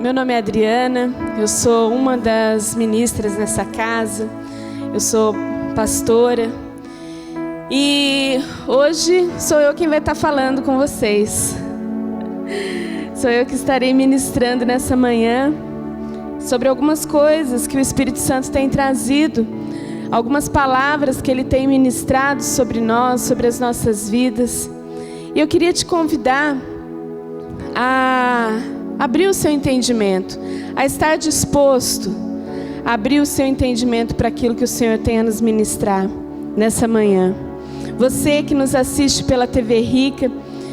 Meu nome é Adriana, eu sou uma das ministras nessa casa, eu sou pastora e hoje sou eu quem vai estar falando com vocês. Sou eu que estarei ministrando nessa manhã sobre algumas coisas que o Espírito Santo tem trazido, algumas palavras que Ele tem ministrado sobre nós, sobre as nossas vidas. E eu queria te convidar a abrir o seu entendimento, a estar disposto a abrir o seu entendimento para aquilo que o Senhor tem a nos ministrar nessa manhã. Você que nos assiste pela TV Rica,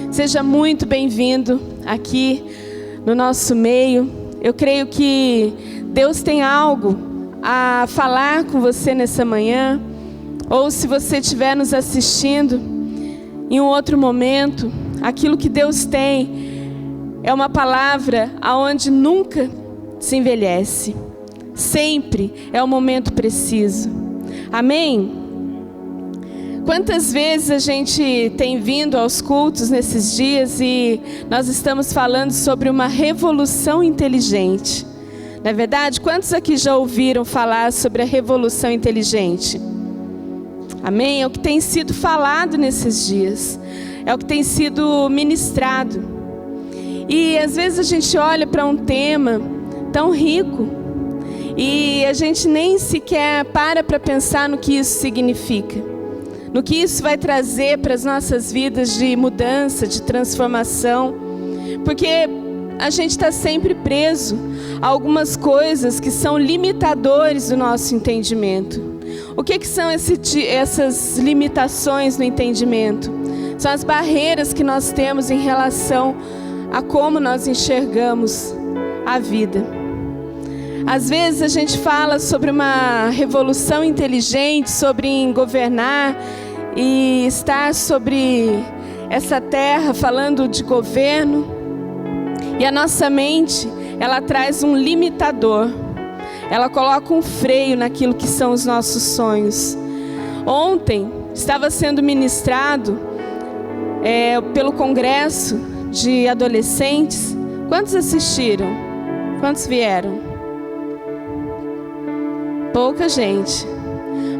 seja muito bem-vindo aqui no nosso meio. Eu creio que Deus tem algo a falar com você nessa manhã, ou se você estiver nos assistindo em um outro momento, aquilo que Deus tem é uma palavra aonde nunca se envelhece. Sempre é o momento preciso. Amém? Quantas vezes a gente tem vindo aos cultos nesses dias e nós estamos falando sobre uma revolução inteligente. Não é verdade? Quantos aqui já ouviram falar sobre a revolução inteligente? Amém? É o que tem sido falado nesses dias. É o que tem sido ministrado. E às vezes a gente olha para um tema tão rico e a gente nem sequer para pensar no que isso significa, no que isso vai trazer para as nossas vidas de mudança, de transformação, porque a gente está sempre preso a algumas coisas que são limitadores do nosso entendimento. O que são essas limitações no entendimento? São as barreiras que nós temos em relação a como nós enxergamos a vida. Às vezes a gente fala sobre uma revolução inteligente, sobre governar e estar sobre essa terra, falando de governo. E a nossa mente, ela traz um limitador. Ela coloca um freio naquilo que são os nossos sonhos. Ontem estava sendo ministrado pelo Congresso de adolescentes. Quantos assistiram? Quantos vieram? Pouca gente.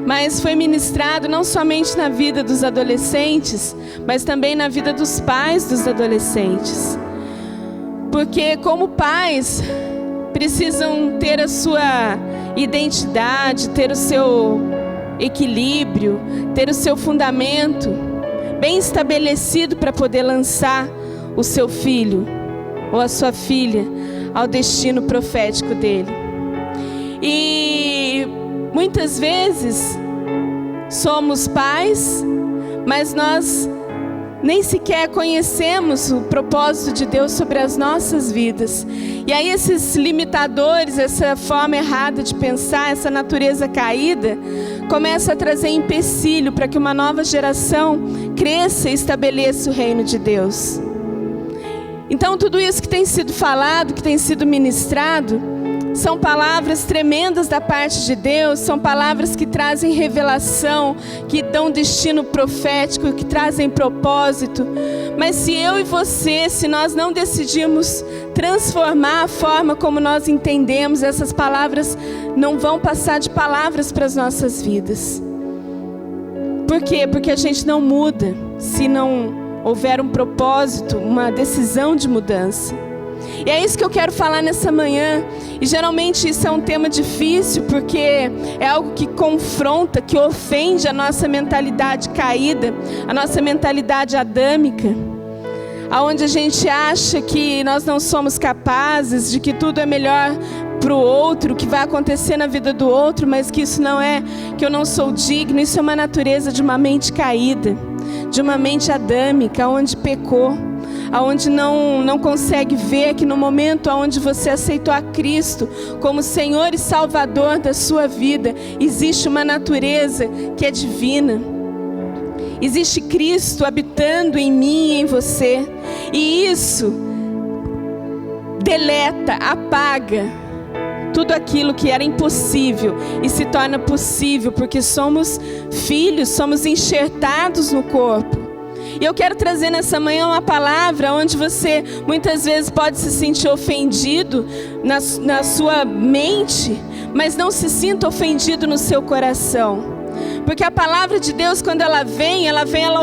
Mas foi ministrado não somente na vida dos adolescentes, mas também na vida dos pais dos adolescentes. Porque como pais, precisam ter a sua identidade, ter o seu equilíbrio, ter o seu fundamento bem estabelecido para poder lançar o seu filho ou a sua filha ao destino profético dele. E muitas vezes somos pais, mas nós nem sequer conhecemos o propósito de Deus sobre as nossas vidas. E aí esses limitadores, essa forma errada de pensar, essa natureza caída, começa a trazer empecilho para que uma nova geração cresça e estabeleça o reino de Deus. Então tudo isso que tem sido falado, que tem sido ministrado, são palavras tremendas da parte de Deus, são palavras que trazem revelação, que dão destino profético, que trazem propósito. Mas se eu e você, se nós não decidirmos transformar a forma como nós entendemos, essas palavras não vão passar de palavras para as nossas vidas. Por quê? Porque a gente não muda se não houver um propósito, uma decisão de mudança. E é isso que eu quero falar nessa manhã. E geralmente isso é um tema difícil, porque é algo que confronta, que ofende a nossa mentalidade caída, a nossa mentalidade adâmica, aonde a gente acha que nós não somos capazes, de que tudo é melhor para o outro, que vai acontecer na vida do outro, mas que isso não é, que eu não sou digno. Isso é uma natureza de uma mente caída, de uma mente adâmica, onde pecou, aonde não consegue ver que no momento onde você aceitou a Cristo como Senhor e Salvador da sua vida, existe uma natureza que é divina. Existe Cristo habitando em mim e em você. E isso deleta, apaga tudo aquilo que era impossível e se torna possível, porque somos filhos, somos enxertados no corpo. E eu quero trazer nessa manhã uma palavra onde você muitas vezes pode se sentir ofendido na sua mente, mas não se sinta ofendido no seu coração. Porque a palavra de Deus, quando ela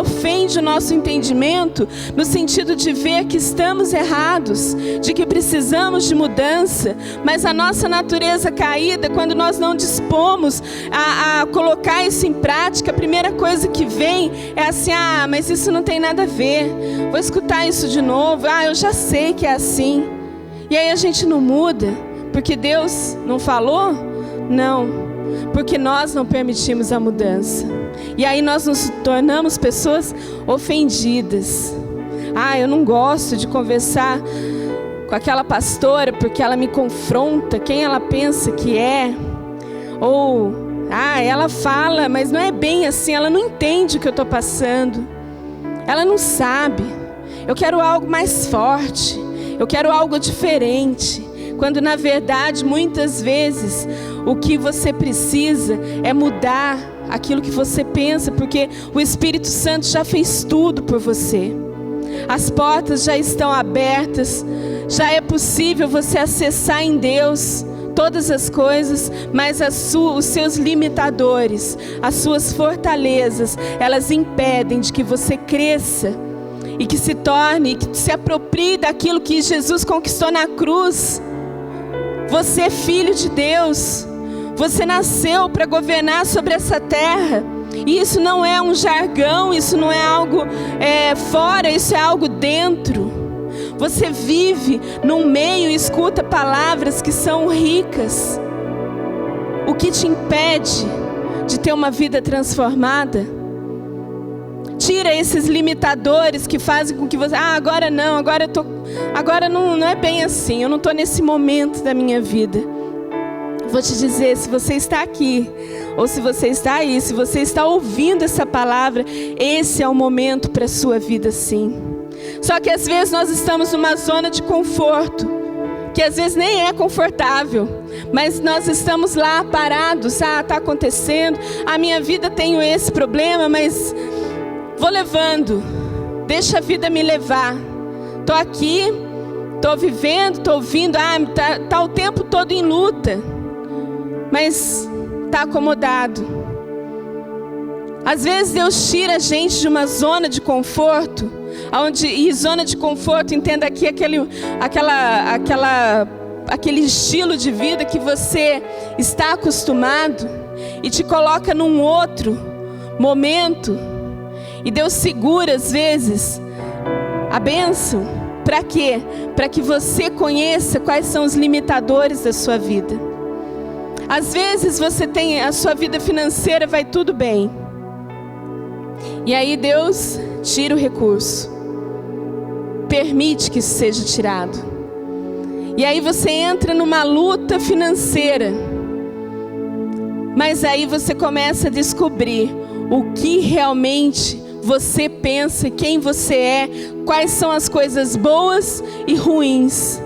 ofende o nosso entendimento, no sentido de ver que estamos errados, de que precisamos de mudança, mas a nossa natureza caída, quando nós não dispomos a colocar isso em prática, a primeira coisa que vem é assim: mas isso não tem nada a ver, vou escutar isso de novo, eu já sei que é assim. E aí a gente não muda, porque Deus não falou? Não. Porque nós não permitimos a mudança. E aí nós nos tornamos pessoas ofendidas. Eu não gosto de conversar com aquela pastora porque ela me confronta quem ela pensa que é. Ou, ela fala, mas não é bem assim, ela não entende o que eu estou passando. Ela não sabe. Eu quero algo mais forte. Eu quero algo diferente. Quando na verdade, muitas vezes, o que você precisa é mudar aquilo que você pensa, porque o Espírito Santo já fez tudo por você. As portas já estão abertas, já é possível você acessar em Deus todas as coisas, mas os seus limitadores, as suas fortalezas, elas impedem de que você cresça e que se torne, que se aproprie daquilo que Jesus conquistou na cruz. Você é filho de Deus, você nasceu para governar sobre essa terra, e isso não é um jargão, isso não é algo fora, isso é algo dentro. Você vive num meio e escuta palavras que são ricas. O que te impede de ter uma vida transformada? Tira esses limitadores que fazem com que você... agora não, agora não é bem assim, eu não estou nesse momento da minha vida. Vou te dizer, se você está aqui, ou se você está aí, se você está ouvindo essa palavra, esse é o momento para a sua vida, sim. Só que às vezes nós estamos numa zona de conforto, que às vezes nem é confortável, mas nós estamos lá parados, está acontecendo, a minha vida tem esse problema, mas vou levando, deixa a vida me levar. Estou aqui, estou vivendo, estou ouvindo, tá o tempo todo em luta, mas está acomodado. Às vezes Deus tira a gente de uma zona de conforto, e zona de conforto, entenda aqui aquele estilo de vida que você está acostumado, e te coloca num outro momento. E Deus segura às vezes a bênção. Para quê? Para que você conheça quais são os limitadores da sua vida. Às vezes você tem a sua vida financeira, vai tudo bem. E aí Deus tira o recurso. Permite que isso seja tirado. E aí você entra numa luta financeira. Mas aí você começa a descobrir o que realmente você pensa, quem você é, quais são as coisas boas e ruins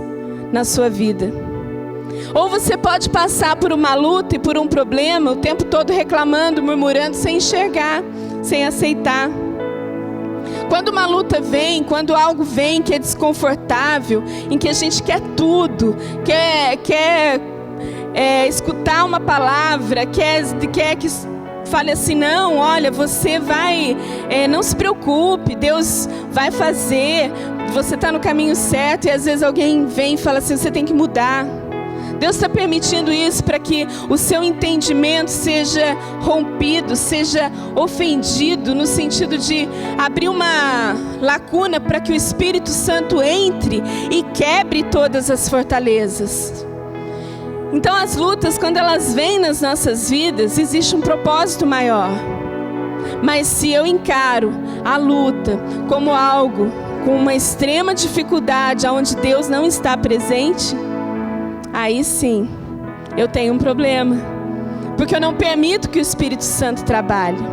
na sua vida. Ou você pode passar por uma luta e por um problema o tempo todo reclamando, murmurando, sem enxergar, sem aceitar. Quando uma luta vem, quando algo vem que é desconfortável, em que a gente quer tudo, quer escutar uma palavra, quer que fale assim: não, olha, você vai, não se preocupe, Deus vai fazer, você está no caminho certo. E às vezes alguém vem e fala assim: você tem que mudar. Deus está permitindo isso para que o seu entendimento seja rompido, seja ofendido, no sentido de abrir uma lacuna para que o Espírito Santo entre e quebre todas as fortalezas. Então as lutas, quando elas vêm nas nossas vidas, existe um propósito maior. Mas se eu encaro a luta como algo com uma extrema dificuldade, onde Deus não está presente, aí sim, eu tenho um problema. Porque eu não permito que o Espírito Santo trabalhe.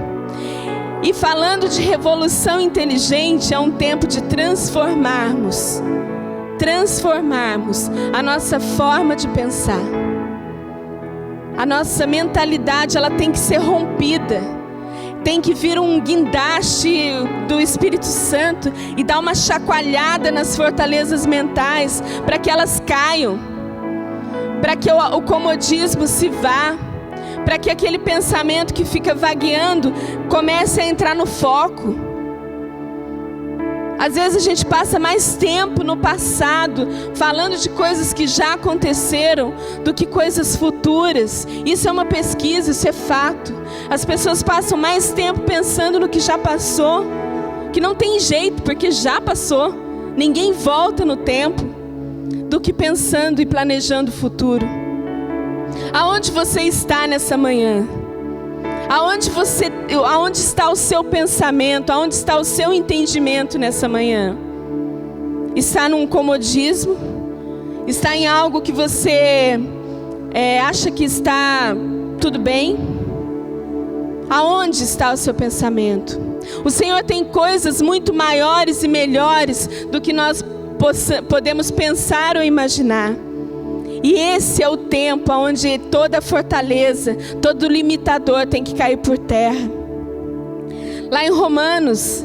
E falando de revolução inteligente, é um tempo de transformarmos a nossa forma de pensar. A nossa mentalidade, ela tem que ser rompida. tem que vir um guindaste do Espírito Santo e dar uma chacoalhada nas fortalezas mentais, para que elas caiam, para que o comodismo se vá, para que aquele pensamento que fica vagueando comece a entrar no foco. Às vezes a gente passa mais tempo no passado, falando de coisas que já aconteceram, do que coisas futuras. Isso é uma pesquisa, isso é fato. As pessoas passam mais tempo pensando no que já passou, que não tem jeito, porque já passou. Ninguém volta no tempo, do que pensando e planejando o futuro. Aonde você está nessa manhã? Aonde está o seu pensamento? Aonde está o seu entendimento nessa manhã? Está num comodismo? Está em algo que você acha que está tudo bem? Aonde está o seu pensamento? O Senhor tem coisas muito maiores e melhores do que nós podemos pensar ou imaginar. E esse é o tempo onde toda fortaleza, todo limitador tem que cair por terra. Lá em Romanos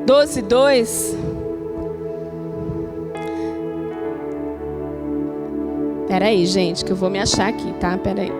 12:2. Peraí, gente, que eu vou me achar aqui, tá? Peraí.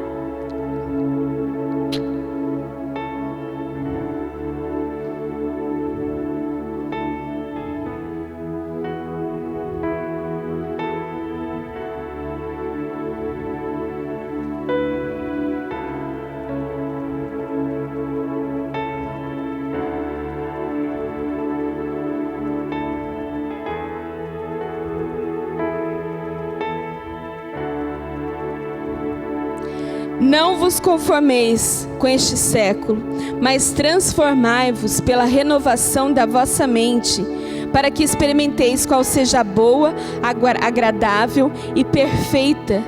Não vos conformeis com este século, mas transformai-vos pela renovação da vossa mente, para que experimenteis qual seja a boa, agradável e perfeita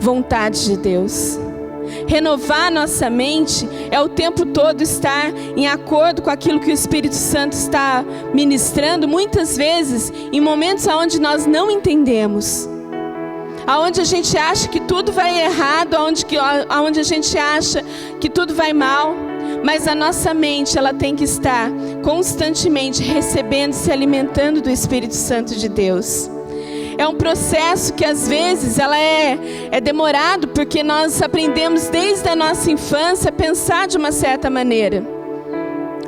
vontade de Deus. Renovar nossa mente é o tempo todo estar em acordo com aquilo que o Espírito Santo está ministrando, muitas vezes em momentos onde nós não entendemos. Aonde a gente acha que tudo vai errado, aonde a gente acha que tudo vai mal, mas a nossa mente ela tem que estar constantemente recebendo, se alimentando do Espírito Santo de Deus. É um processo que às vezes ela é demorado, porque nós aprendemos desde a nossa infância a pensar de uma certa maneira.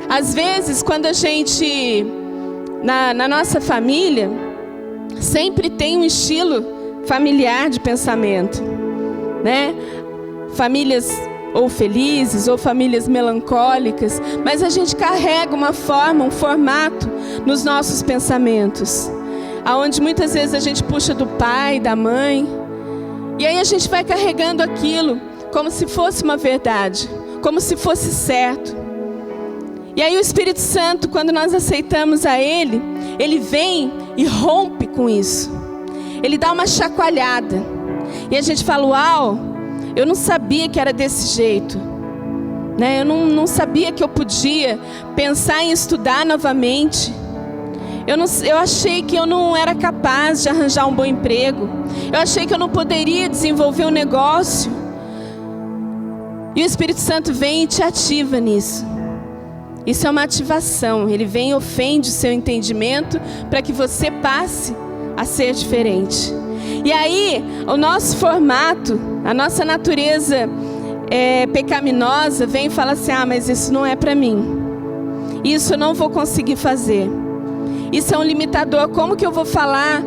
Às vezes, quando a gente, na nossa família, sempre tem um estilo familiar de pensamento, né? Famílias ou felizes ou famílias melancólicas, mas a gente carrega uma forma, um formato nos nossos pensamentos, aonde muitas vezes a gente puxa do pai, da mãe, e aí a gente vai carregando aquilo como se fosse uma verdade, como se fosse certo. E aí o Espírito Santo, quando nós aceitamos a Ele, Ele vem e rompe com isso. Ele dá uma chacoalhada. E a gente fala, uau, eu não sabia que era desse jeito, né? Eu não sabia que eu podia pensar em estudar novamente. Eu achei que eu não era capaz de arranjar um bom emprego. Eu achei que eu não poderia desenvolver um negócio. E o Espírito Santo vem e te ativa nisso. Isso é uma ativação. Ele vem e ofende o seu entendimento para que você passe a ser diferente. E aí, o nosso formato, a nossa natureza pecaminosa vem e fala assim, mas isso não é para mim. Isso eu não vou conseguir fazer. Isso é um limitador. Como que eu vou falar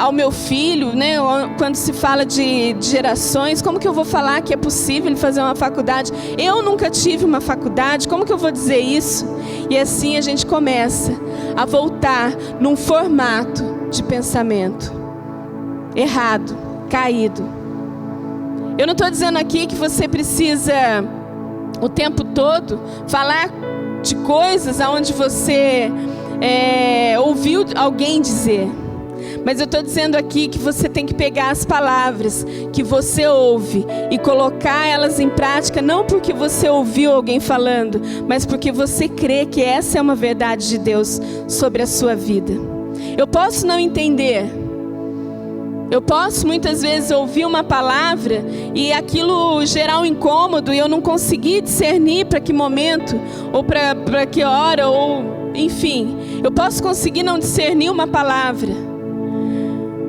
ao meu filho, né? Quando se fala de gerações, como que eu vou falar que é possível ele fazer uma faculdade? Eu nunca tive uma faculdade, como que eu vou dizer isso? E assim a gente começa a voltar num formato de pensamento errado, caído. Eu não estou dizendo aqui que você precisa o tempo todo falar de coisas aonde você ouviu alguém dizer. Mas eu estou dizendo aqui que você tem que pegar as palavras que você ouve e colocar elas em prática, não porque você ouviu alguém falando, mas porque você crê que essa é uma verdade de Deus sobre a sua vida. Eu posso não entender, Eu posso muitas vezes ouvir uma palavra e aquilo gerar um incômodo e eu não conseguir discernir para que momento, ou para que hora, ou enfim. Eu posso conseguir não discernir uma palavra.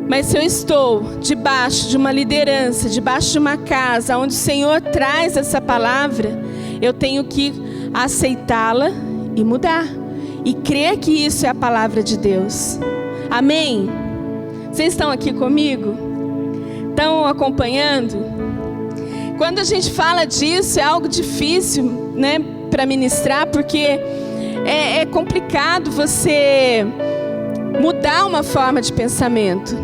Mas se eu estou debaixo de uma liderança, debaixo de uma casa, onde o Senhor traz essa palavra, eu tenho que aceitá-la e mudar. E crer que isso é a palavra de Deus. Amém? Vocês estão aqui comigo? Estão acompanhando? Quando a gente fala disso, é algo difícil, né, para ministrar, porque é complicado você mudar uma forma de pensamento.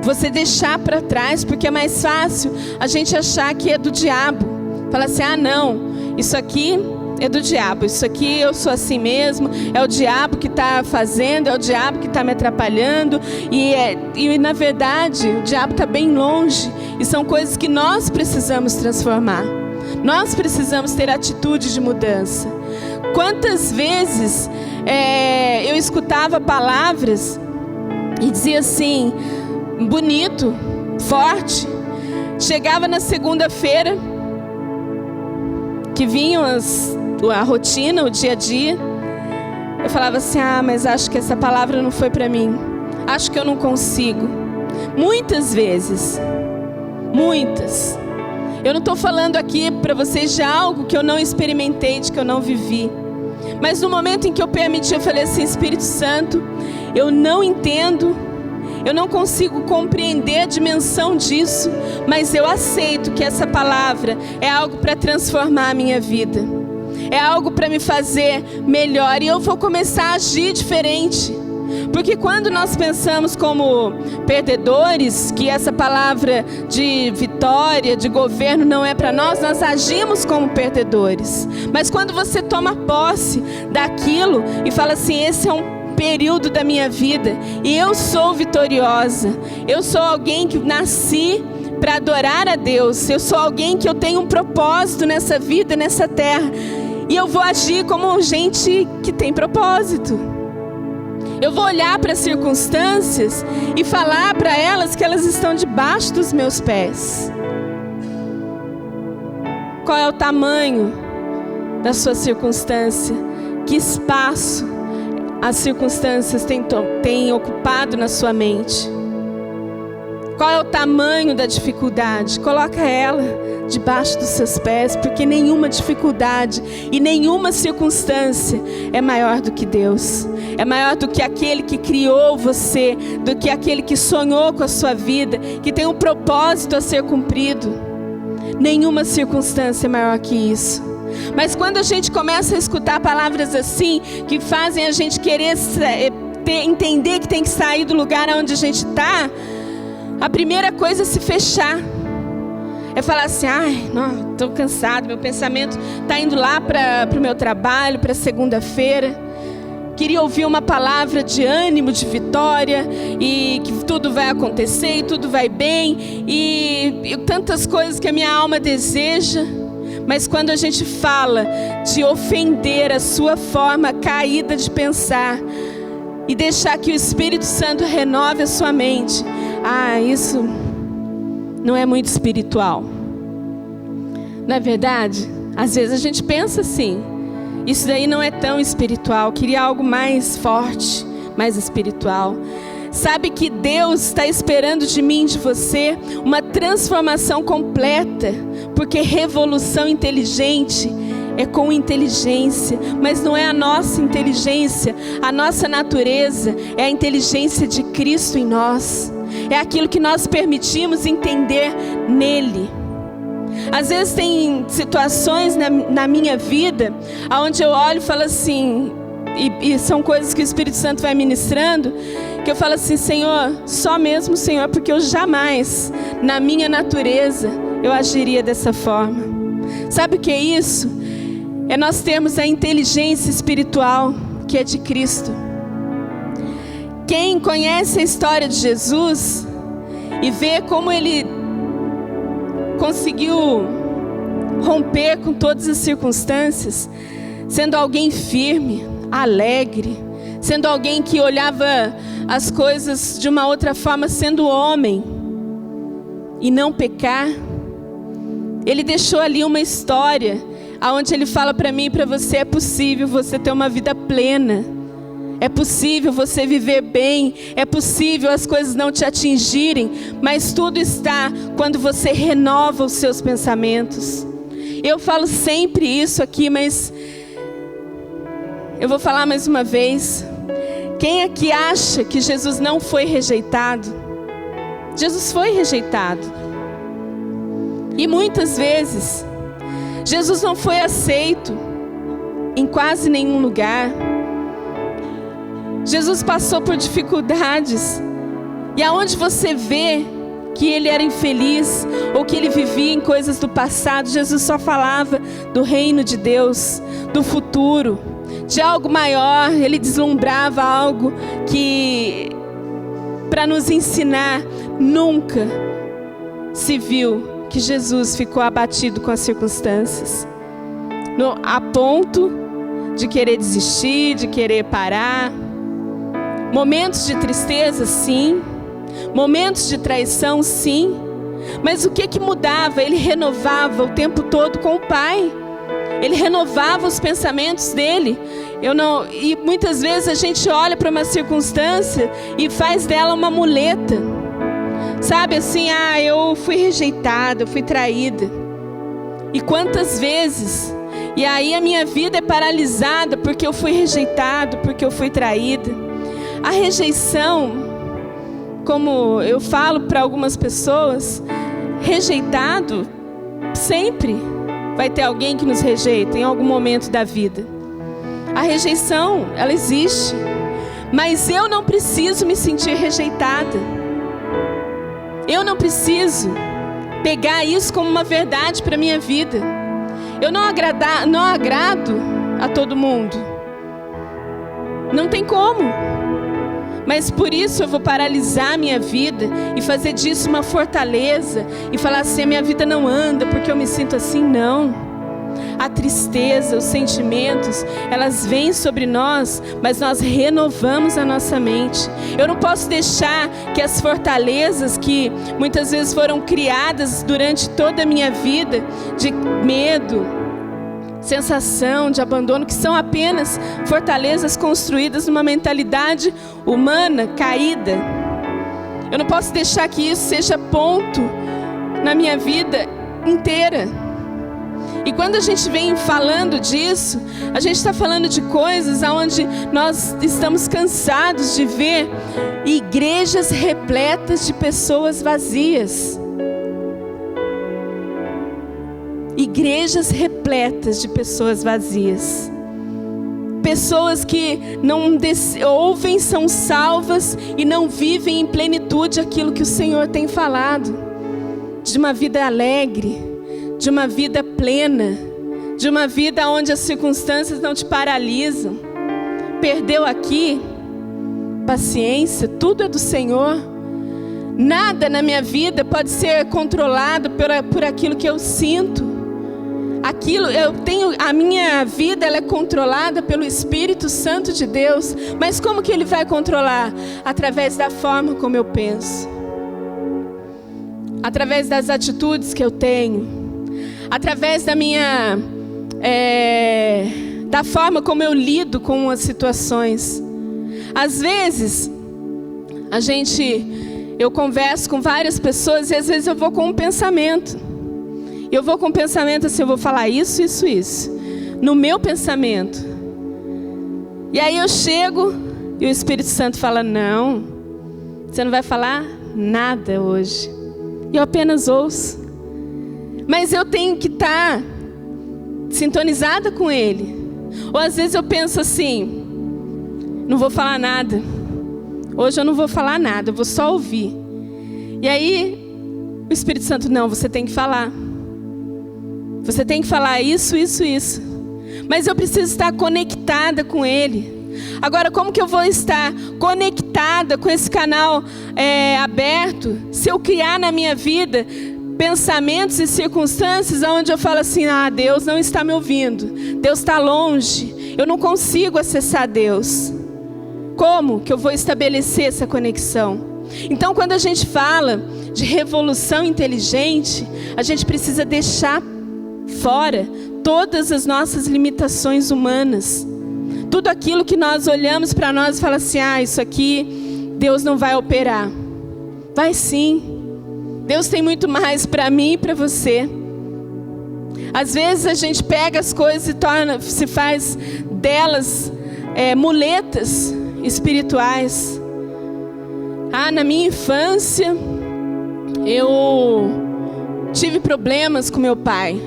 Você deixar para trás, porque é mais fácil a gente achar que é do diabo. Falar assim, não, isso aqui é do diabo, isso aqui eu sou assim mesmo, é o diabo que está fazendo, é o diabo que está me atrapalhando, e na verdade o diabo está bem longe, e são coisas que nós precisamos transformar, nós precisamos ter atitude de mudança. Quantas vezes eu escutava palavras e dizia assim, bonito, forte, chegava na segunda-feira, que vinham a rotina, o dia a dia, eu falava assim, mas acho que essa palavra não foi para mim, acho que eu não consigo. Muitas vezes, muitas. Eu não estou falando aqui para vocês de algo que eu não experimentei, de que eu não vivi, mas no momento em que eu permiti, eu falei assim, Espírito Santo, eu não entendo, eu não consigo compreender a dimensão disso, mas eu aceito que essa palavra é algo para transformar a minha vida, é algo para me fazer melhor, e eu vou começar a agir diferente. Porque quando nós pensamos como perdedores, que essa palavra de vitória, de governo não é para nós, nós agimos como perdedores. Mas quando você toma posse daquilo e fala assim, esse é um período da minha vida e eu sou vitoriosa, eu sou alguém que nasci para adorar a Deus, eu sou alguém que eu tenho um propósito nessa vida, nessa terra, e eu vou agir como gente que tem propósito. Eu vou olhar para as circunstâncias e falar para elas que elas estão debaixo dos meus pés. Qual é o tamanho da sua circunstância? Que espaço as circunstâncias têm ocupado na sua mente? Qual é o tamanho da dificuldade? Coloca ela debaixo dos seus pés, porque nenhuma dificuldade e nenhuma circunstância é maior do que Deus. É maior do que aquele que criou você, do que aquele que sonhou com a sua vida, que tem um propósito a ser cumprido. Nenhuma circunstância é maior que isso. Mas quando a gente começa a escutar palavras assim, que fazem a gente querer entender que tem que sair do lugar onde a gente está, a primeira coisa é se fechar. É falar assim, não, estou cansado, meu pensamento está indo lá para o meu trabalho, para segunda-feira. Queria ouvir uma palavra de ânimo, de vitória, e que tudo vai acontecer, e tudo vai bem, e tantas coisas que a minha alma deseja. Mas quando a gente fala de ofender a sua forma caída de pensar, e deixar que o Espírito Santo renove a sua mente, isso não é muito espiritual. Não é verdade? Às vezes a gente pensa assim, isso daí não é tão espiritual, queria algo mais forte, mais espiritual. Sabe que Deus está esperando de mim, de você, uma transformação completa, porque revolução inteligente é com inteligência, mas não é a nossa inteligência, a nossa natureza é a inteligência de Cristo em nós, é aquilo que nós permitimos entender nele. Às vezes tem situações na minha vida, onde eu olho e falo assim, e são coisas que o Espírito Santo vai ministrando, que eu falo assim, Senhor, só mesmo Senhor, porque eu jamais, na minha natureza, eu agiria dessa forma. Sabe o que é isso? É nós termos a inteligência espiritual que é de Cristo. Quem conhece a história de Jesus e vê como ele conseguiu romper com todas as circunstâncias, sendo alguém firme, alegre, sendo alguém que olhava as coisas de uma outra forma, sendo homem e não pecar. Ele deixou ali uma história onde ele fala para mim e para você: é possível você ter uma vida plena, é possível você viver bem, é possível as coisas não te atingirem, mas tudo está quando você renova os seus pensamentos. Eu falo sempre isso aqui, mas eu vou falar mais uma vez. Quem aqui acha que Jesus não foi rejeitado? Jesus foi rejeitado. E muitas vezes, Jesus não foi aceito em quase nenhum lugar. Jesus passou por dificuldades. E aonde você vê que ele era infeliz, ou que ele vivia em coisas do passado, Jesus só falava do reino de Deus, do futuro, de algo maior. Ele deslumbrava algo que, para nos ensinar, nunca se viu que Jesus ficou abatido com as circunstâncias, a ponto de querer desistir, de querer parar. Momentos de tristeza, sim. Momentos de traição, sim. Mas o que mudava? Ele renovava o tempo todo com o Pai. Ele renovava os pensamentos dele. E muitas vezes a gente olha para uma circunstância e faz dela uma muleta. Sabe assim, eu fui rejeitada, eu fui traída. E quantas vezes? E aí a minha vida é paralisada porque eu fui rejeitado, porque eu fui traída. A rejeição, como eu falo para algumas pessoas, rejeitado, sempre vai ter alguém que nos rejeita em algum momento da vida. A rejeição, ela existe, mas eu não preciso me sentir rejeitada. Eu não preciso pegar isso como uma verdade para a minha vida. Eu não agrado a todo mundo. Não tem como. Mas por isso eu vou paralisar a minha vida e fazer disso uma fortaleza e falar assim: a minha vida não anda porque eu me sinto assim. Não. A tristeza, os sentimentos, elas vêm sobre nós, mas nós renovamos a nossa mente. Eu não posso deixar que as fortalezas que muitas vezes foram criadas durante toda a minha vida, de medo, sensação de abandono, que são apenas fortalezas construídas numa mentalidade humana caída. Eu não posso deixar que isso seja ponto na minha vida inteira. E quando a gente vem falando disso, a gente está falando de coisas onde nós estamos cansados de ver igrejas repletas de pessoas vazias. Igrejas repletas de pessoas vazias. Pessoas que não ouvem, são salvas e não vivem em plenitude aquilo que o Senhor tem falado. De uma vida alegre, de uma vida plena, de uma vida onde as circunstâncias não te paralisam. Perdeu aqui, paciência, tudo é do Senhor. Nada na minha vida pode ser controlado por aquilo que eu sinto. A minha vida, ela é controlada pelo Espírito Santo de Deus. Mas como que Ele vai controlar? Através da forma como eu penso, através das atitudes que eu tenho, através da forma como eu lido com as situações. Às vezes, eu converso com várias pessoas e às vezes eu vou com um pensamento. Eu vou com um pensamento assim, eu vou falar isso, isso, isso. No meu pensamento. E aí eu chego e o Espírito Santo fala: não, você não vai falar nada hoje. E eu apenas ouço. Mas eu tenho que estar sintonizada com Ele. Ou às vezes eu penso assim: não vou falar nada. Hoje eu não vou falar nada, eu vou só ouvir. E aí o Espírito Santo: não, você tem que falar. Você tem que falar isso, isso, isso. Mas eu preciso estar conectada com Ele. Agora, como que eu vou estar conectada com esse canal aberto, se eu criar na minha vida pensamentos e circunstâncias onde eu falo assim: Deus não está me ouvindo, Deus está longe, eu não consigo acessar Deus. Como que eu vou estabelecer essa conexão? Então, quando a gente fala de revolução inteligente, a gente precisa deixar fora todas as nossas limitações humanas. Tudo aquilo que nós olhamos para nós e fala assim, isso aqui Deus não vai operar. Vai sim. Deus tem muito mais para mim e para você. Às vezes a gente pega as coisas e se faz delas muletas espirituais. Na minha infância, eu tive problemas com meu pai.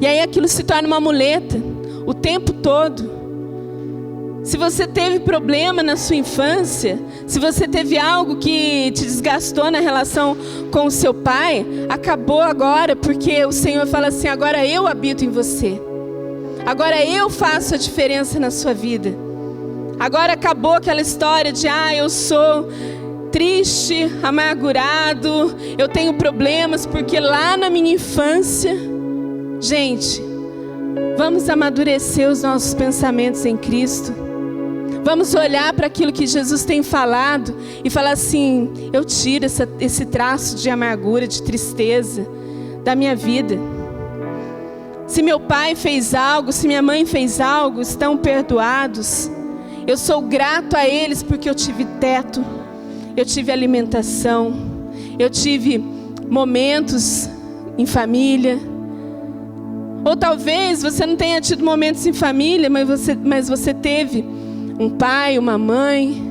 E aí aquilo se torna uma muleta o tempo todo. Se você teve problema na sua infância, se você teve algo que te desgastou na relação com o seu pai, acabou agora, porque o Senhor fala assim, agora eu habito em você. Agora eu faço a diferença na sua vida. Agora acabou aquela história de, eu sou triste, amargurado, eu tenho problemas, porque lá na minha infância... Gente, vamos amadurecer os nossos pensamentos em Cristo. Vamos olhar para aquilo que Jesus tem falado e falar assim, eu tiro esse traço de amargura, de tristeza da minha vida. Se meu pai fez algo, se minha mãe fez algo, estão perdoados. Eu sou grato a eles porque eu tive teto, eu tive alimentação, eu tive momentos em família. Ou talvez você não tenha tido momentos em família, mas você teve um pai, uma mãe,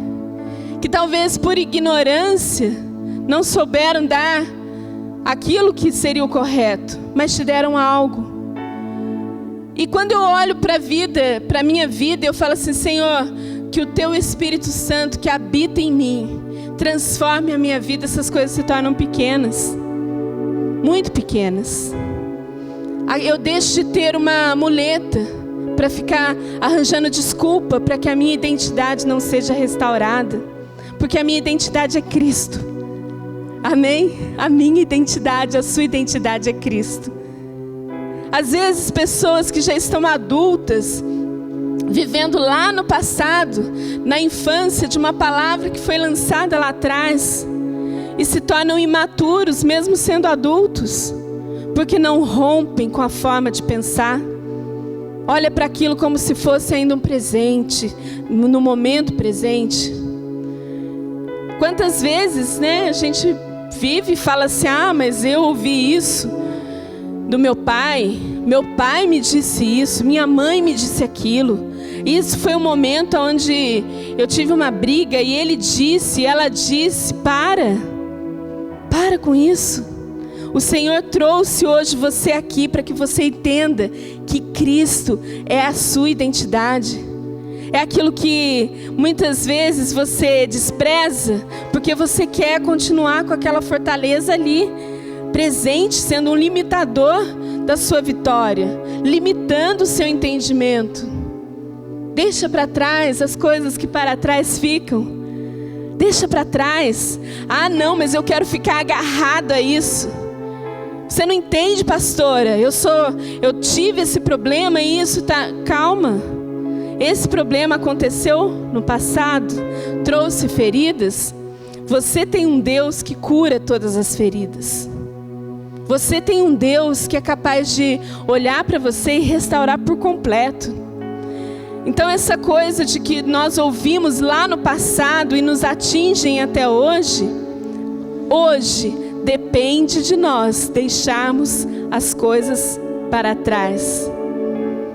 que talvez por ignorância não souberam dar aquilo que seria o correto, mas te deram algo. E quando eu olho para a vida, para a minha vida, eu falo assim, Senhor, que o Teu Espírito Santo que habita em mim, transforme a minha vida, essas coisas se tornam pequenas, muito pequenas. Eu deixo de ter uma muleta para ficar arranjando desculpa para que a minha identidade não seja restaurada, porque a minha identidade é Cristo. Amém? A minha identidade, a sua identidade é Cristo. Às vezes pessoas que já estão adultas, vivendo lá no passado, na infância de uma palavra que foi lançada lá atrás, e se tornam imaturos mesmo sendo adultos, porque não rompem com a forma de pensar. Olha para aquilo como se fosse ainda um presente, no momento presente. Quantas vezes, a gente vive e fala assim, mas eu ouvi isso do meu pai me disse isso, minha mãe me disse aquilo. Isso foi um momento onde eu tive uma briga e ela disse, para com isso. O Senhor trouxe hoje você aqui para que você entenda que Cristo é a sua identidade. É aquilo que muitas vezes você despreza, porque você quer continuar com aquela fortaleza ali, presente, sendo um limitador da sua vitória, limitando o seu entendimento. Deixa para trás as coisas que para trás ficam. Deixa para trás. Não, mas eu quero ficar agarrado a isso. Você não entende, pastora? Eu tive esse problema e isso tá... Calma. Esse problema aconteceu no passado, trouxe feridas. Você tem um Deus que cura todas as feridas. Você tem um Deus que é capaz de olhar para você e restaurar por completo. Então essa coisa de que nós ouvimos lá no passado e nos atingem até hoje depende de nós deixarmos as coisas para trás.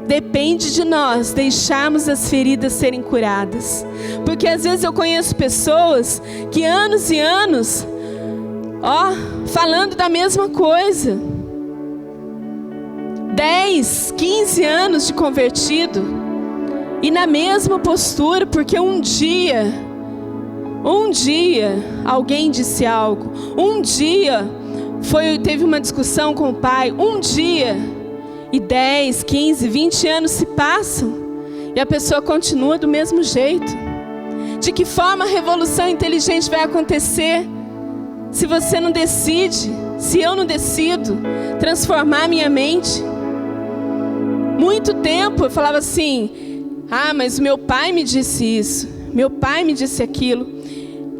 Depende de nós deixarmos as feridas serem curadas. Porque às vezes eu conheço pessoas que anos e anos, falando da mesma coisa. 10, 15 anos de convertido. E na mesma postura, porque um dia alguém disse algo. Um dia teve uma discussão com o pai. Um dia, e 10, 15, 20 anos se passam e a pessoa continua do mesmo jeito. De que forma a revolução inteligente vai acontecer se você não decide, se eu não decido transformar minha mente? Muito tempo eu falava assim, mas o meu pai me disse isso. meu pai me disse aquilo.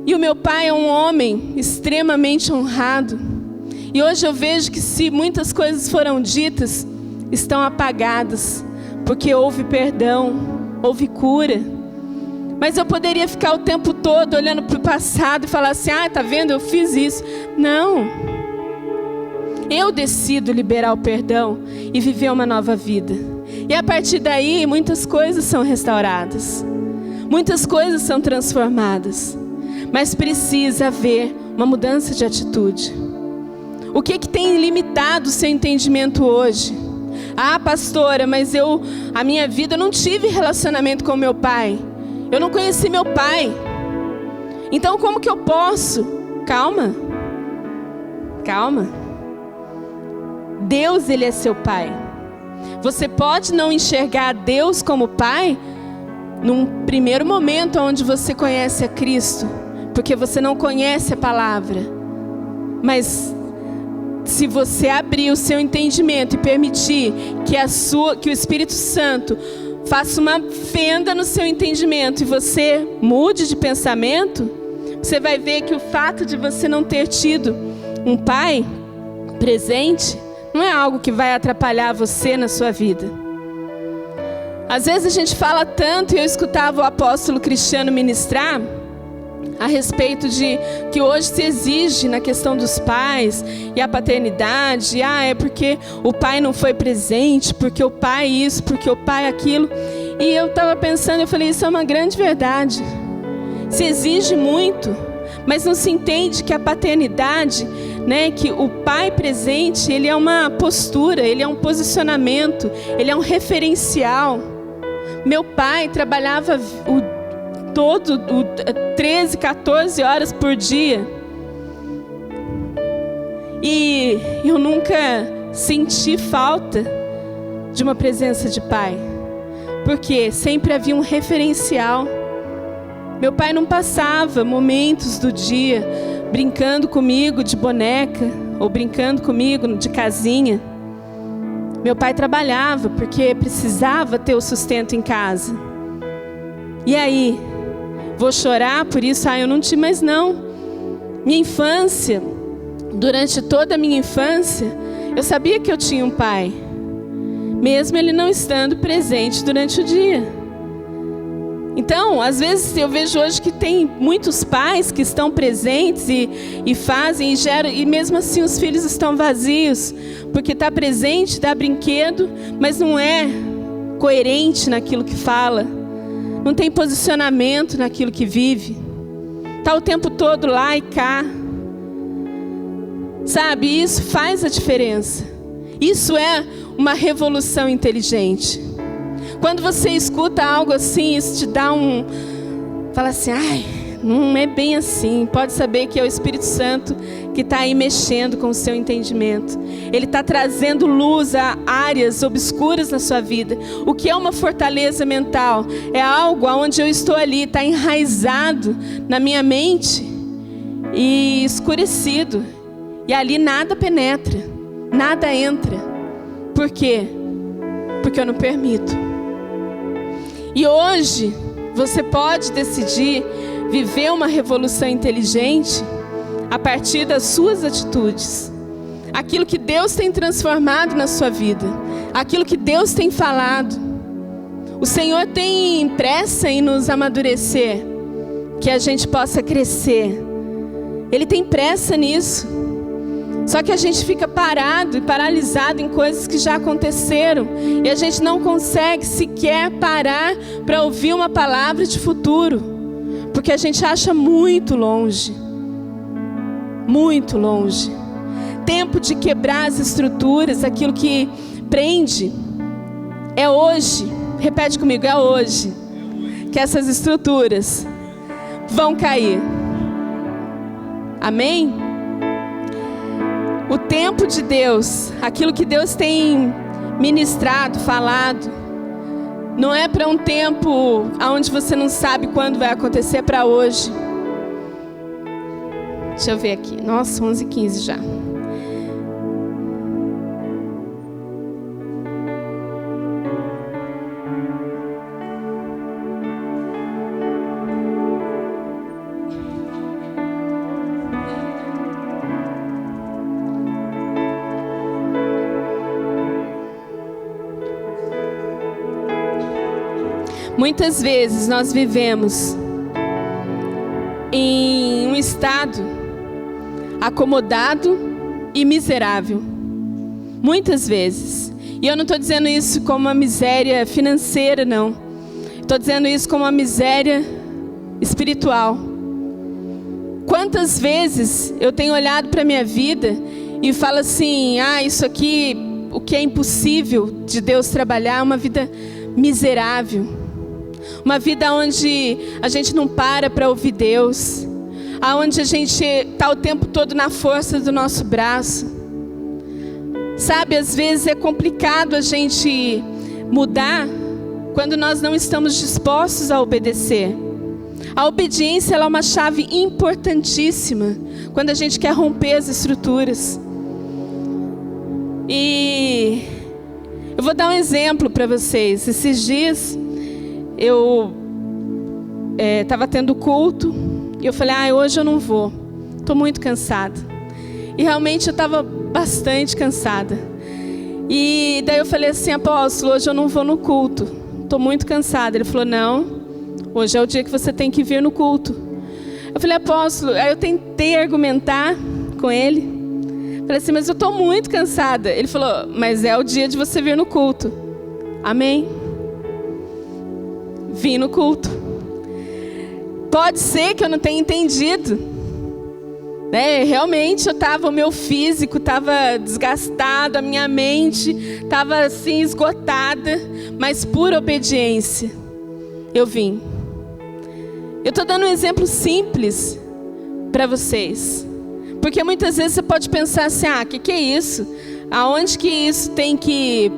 E o meu pai é um homem extremamente honrado. E hoje eu vejo que se muitas coisas foram ditas, estão apagadas, porque houve perdão, houve cura. Mas eu poderia ficar o tempo todo olhando para o passado e falar assim, tá vendo, eu fiz isso. Não. Eu decido liberar o perdão e viver uma nova vida. E a partir daí, muitas coisas são restauradas. Muitas coisas são transformadas. Mas precisa haver uma mudança de atitude. O que tem limitado o seu entendimento hoje? Pastora, mas a minha vida, eu não tive relacionamento com meu pai. Eu não conheci meu pai. Então como que eu posso? Calma. Deus, Ele é seu pai. Você pode não enxergar Deus como pai num primeiro momento onde você conhece a Cristo, porque você não conhece a palavra. Mas se você abrir o seu entendimento e permitir que o Espírito Santo faça uma fenda no seu entendimento e você mude de pensamento, você vai ver que o fato de você não ter tido um pai presente não é algo que vai atrapalhar você na sua vida. Às vezes a gente fala tanto, e eu escutava o apóstolo Cristiano ministrar a respeito de que hoje se exige na questão dos pais e a paternidade. É porque o pai não foi presente, porque o pai isso, porque o pai aquilo. E eu estava pensando, eu falei, isso é uma grande verdade. Se exige muito, mas não se entende que a paternidade, que o pai presente, ele é uma postura, ele é um posicionamento, ele é um referencial. Meu pai trabalhava 13, 14 horas por dia. E eu nunca senti falta de uma presença de pai, porque sempre havia um referencial. Meu pai não passava momentos do dia brincando comigo de boneca ou brincando comigo de casinha. Meu pai trabalhava porque precisava ter o sustento em casa. E aí, vou chorar por isso? Eu não tive, mas não. Minha infância, durante toda a minha infância, eu sabia que eu tinha um pai, mesmo ele não estando presente durante o dia. Então, às vezes eu vejo hoje que tem muitos pais que estão presentes e fazem e geram, e mesmo assim os filhos estão vazios, porque está presente, dá brinquedo, mas não é coerente naquilo que fala, não tem posicionamento naquilo que vive, está o tempo todo lá e cá. Sabe, isso faz a diferença. Isso é uma revolução inteligente. Quando você escuta algo assim, isso te dá fala assim, não é bem assim. Pode saber que é o Espírito Santo que está aí mexendo com o seu entendimento. Ele está trazendo luz a áreas obscuras na sua vida. O que é uma fortaleza mental? É algo onde eu estou ali, está enraizado na minha mente e escurecido. E ali nada penetra, nada entra. Por quê? Porque eu não permito. E hoje, você pode decidir viver uma revolução inteligente a partir das suas atitudes. Aquilo que Deus tem transformado na sua vida. Aquilo que Deus tem falado. O Senhor tem pressa em nos amadurecer, que a gente possa crescer. Ele tem pressa nisso. Só que a gente fica parado e paralisado em coisas que já aconteceram. E a gente não consegue sequer parar para ouvir uma palavra de futuro. Porque a gente acha muito longe. Muito longe. Tempo de quebrar as estruturas, aquilo que prende. É hoje, repete comigo, é hoje que essas estruturas vão cair. Amém? O tempo de Deus, aquilo que Deus tem ministrado, falado, não é para um tempo onde você não sabe quando vai acontecer, é para hoje. Deixa eu ver aqui, nossa, 11h15 já. Muitas vezes nós vivemos em um estado acomodado e miserável. Muitas vezes. E eu não estou dizendo isso como uma miséria financeira, não. Estou dizendo isso como uma miséria espiritual. Quantas vezes eu tenho olhado para a minha vida e falo assim, isso aqui, o que é impossível de Deus trabalhar, é uma vida miserável. Uma vida onde a gente não para ouvir Deus. Onde a gente está o tempo todo na força do nosso braço. Sabe, às vezes é complicado a gente mudar quando nós não estamos dispostos a obedecer. A obediência ela é uma chave importantíssima quando a gente quer romper as estruturas. E eu vou dar um exemplo para vocês. Esses dias eu estava tendo culto e eu falei, hoje eu não vou, estou muito cansada. E realmente eu estava bastante cansada. E daí eu falei assim, apóstolo, hoje eu não vou no culto, estou muito cansada. Ele falou, não, hoje é o dia que você tem que vir no culto. Eu falei, apóstolo, aí eu tentei argumentar com ele. Falei assim, mas eu estou muito cansada. Ele falou, mas é o dia de você vir no culto. Amém? Vim no culto. Pode ser que eu não tenha entendido. Realmente o meu físico estava desgastado, a minha mente estava assim esgotada, mas por obediência eu vim. Eu estou dando um exemplo simples para vocês, porque muitas vezes você pode pensar assim, que é isso? Aonde que isso tem que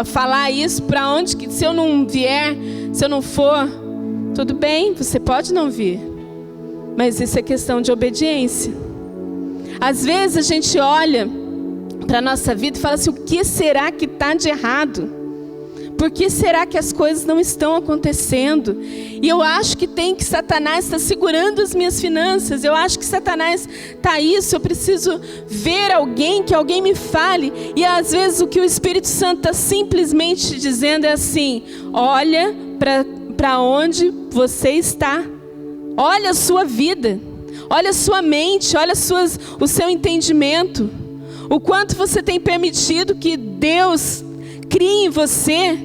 falar isso? Para onde que, se eu não vier, se eu não for, tudo bem, você pode não vir. Mas isso é questão de obediência. Às vezes a gente olha para a nossa vida e fala assim, o que será que está de errado? Por que será que as coisas não estão acontecendo? E eu acho que Satanás está segurando as minhas finanças. Eu acho que Satanás está isso. Eu preciso ver que alguém me fale. E às vezes o que o Espírito Santo está simplesmente dizendo é assim, olha para onde você está. Olha a sua vida, olha a sua mente, olha o seu entendimento. O quanto você tem permitido que Deus crie em você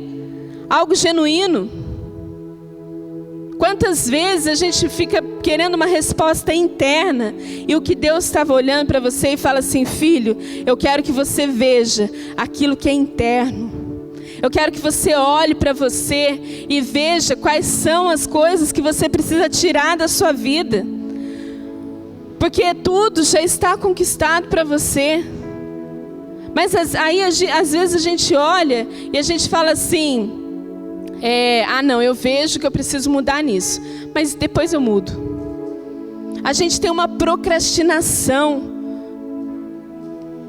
algo genuíno. Quantas vezes a gente fica querendo uma resposta interna e o que Deus estava olhando para você e fala assim, filho, eu quero que você veja aquilo que é interno. Eu quero que você olhe para você e veja quais são as coisas que você precisa tirar da sua vida. Porque tudo já está conquistado para você. Mas aí às vezes a gente olha e a gente fala assim, não, eu vejo que eu preciso mudar nisso, mas depois eu mudo. A gente tem uma procrastinação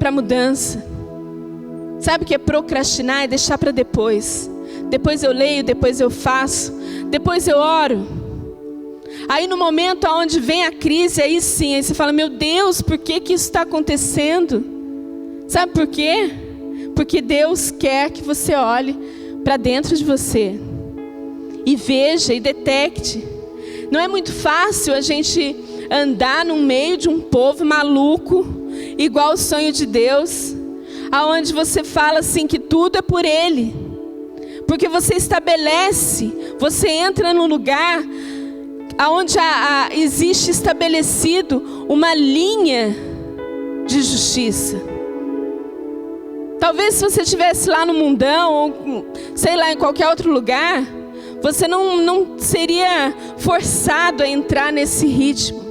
para mudança. Sabe o que é procrastinar? É deixar para depois. Depois eu leio, depois eu faço, depois eu oro. Aí no momento onde vem a crise, aí sim, aí você fala, meu Deus, por que isso está acontecendo? Sabe por quê? Porque Deus quer que você olhe para dentro de você e veja e detecte. Não é muito fácil a gente andar no meio de um povo maluco, igual o sonho de Deus, aonde você fala assim que tudo é por Ele, porque você estabelece, você entra num lugar aonde existe estabelecido uma linha de justiça. Talvez se você estivesse lá no mundão, ou sei lá, em qualquer outro lugar, você não seria forçado a entrar nesse ritmo.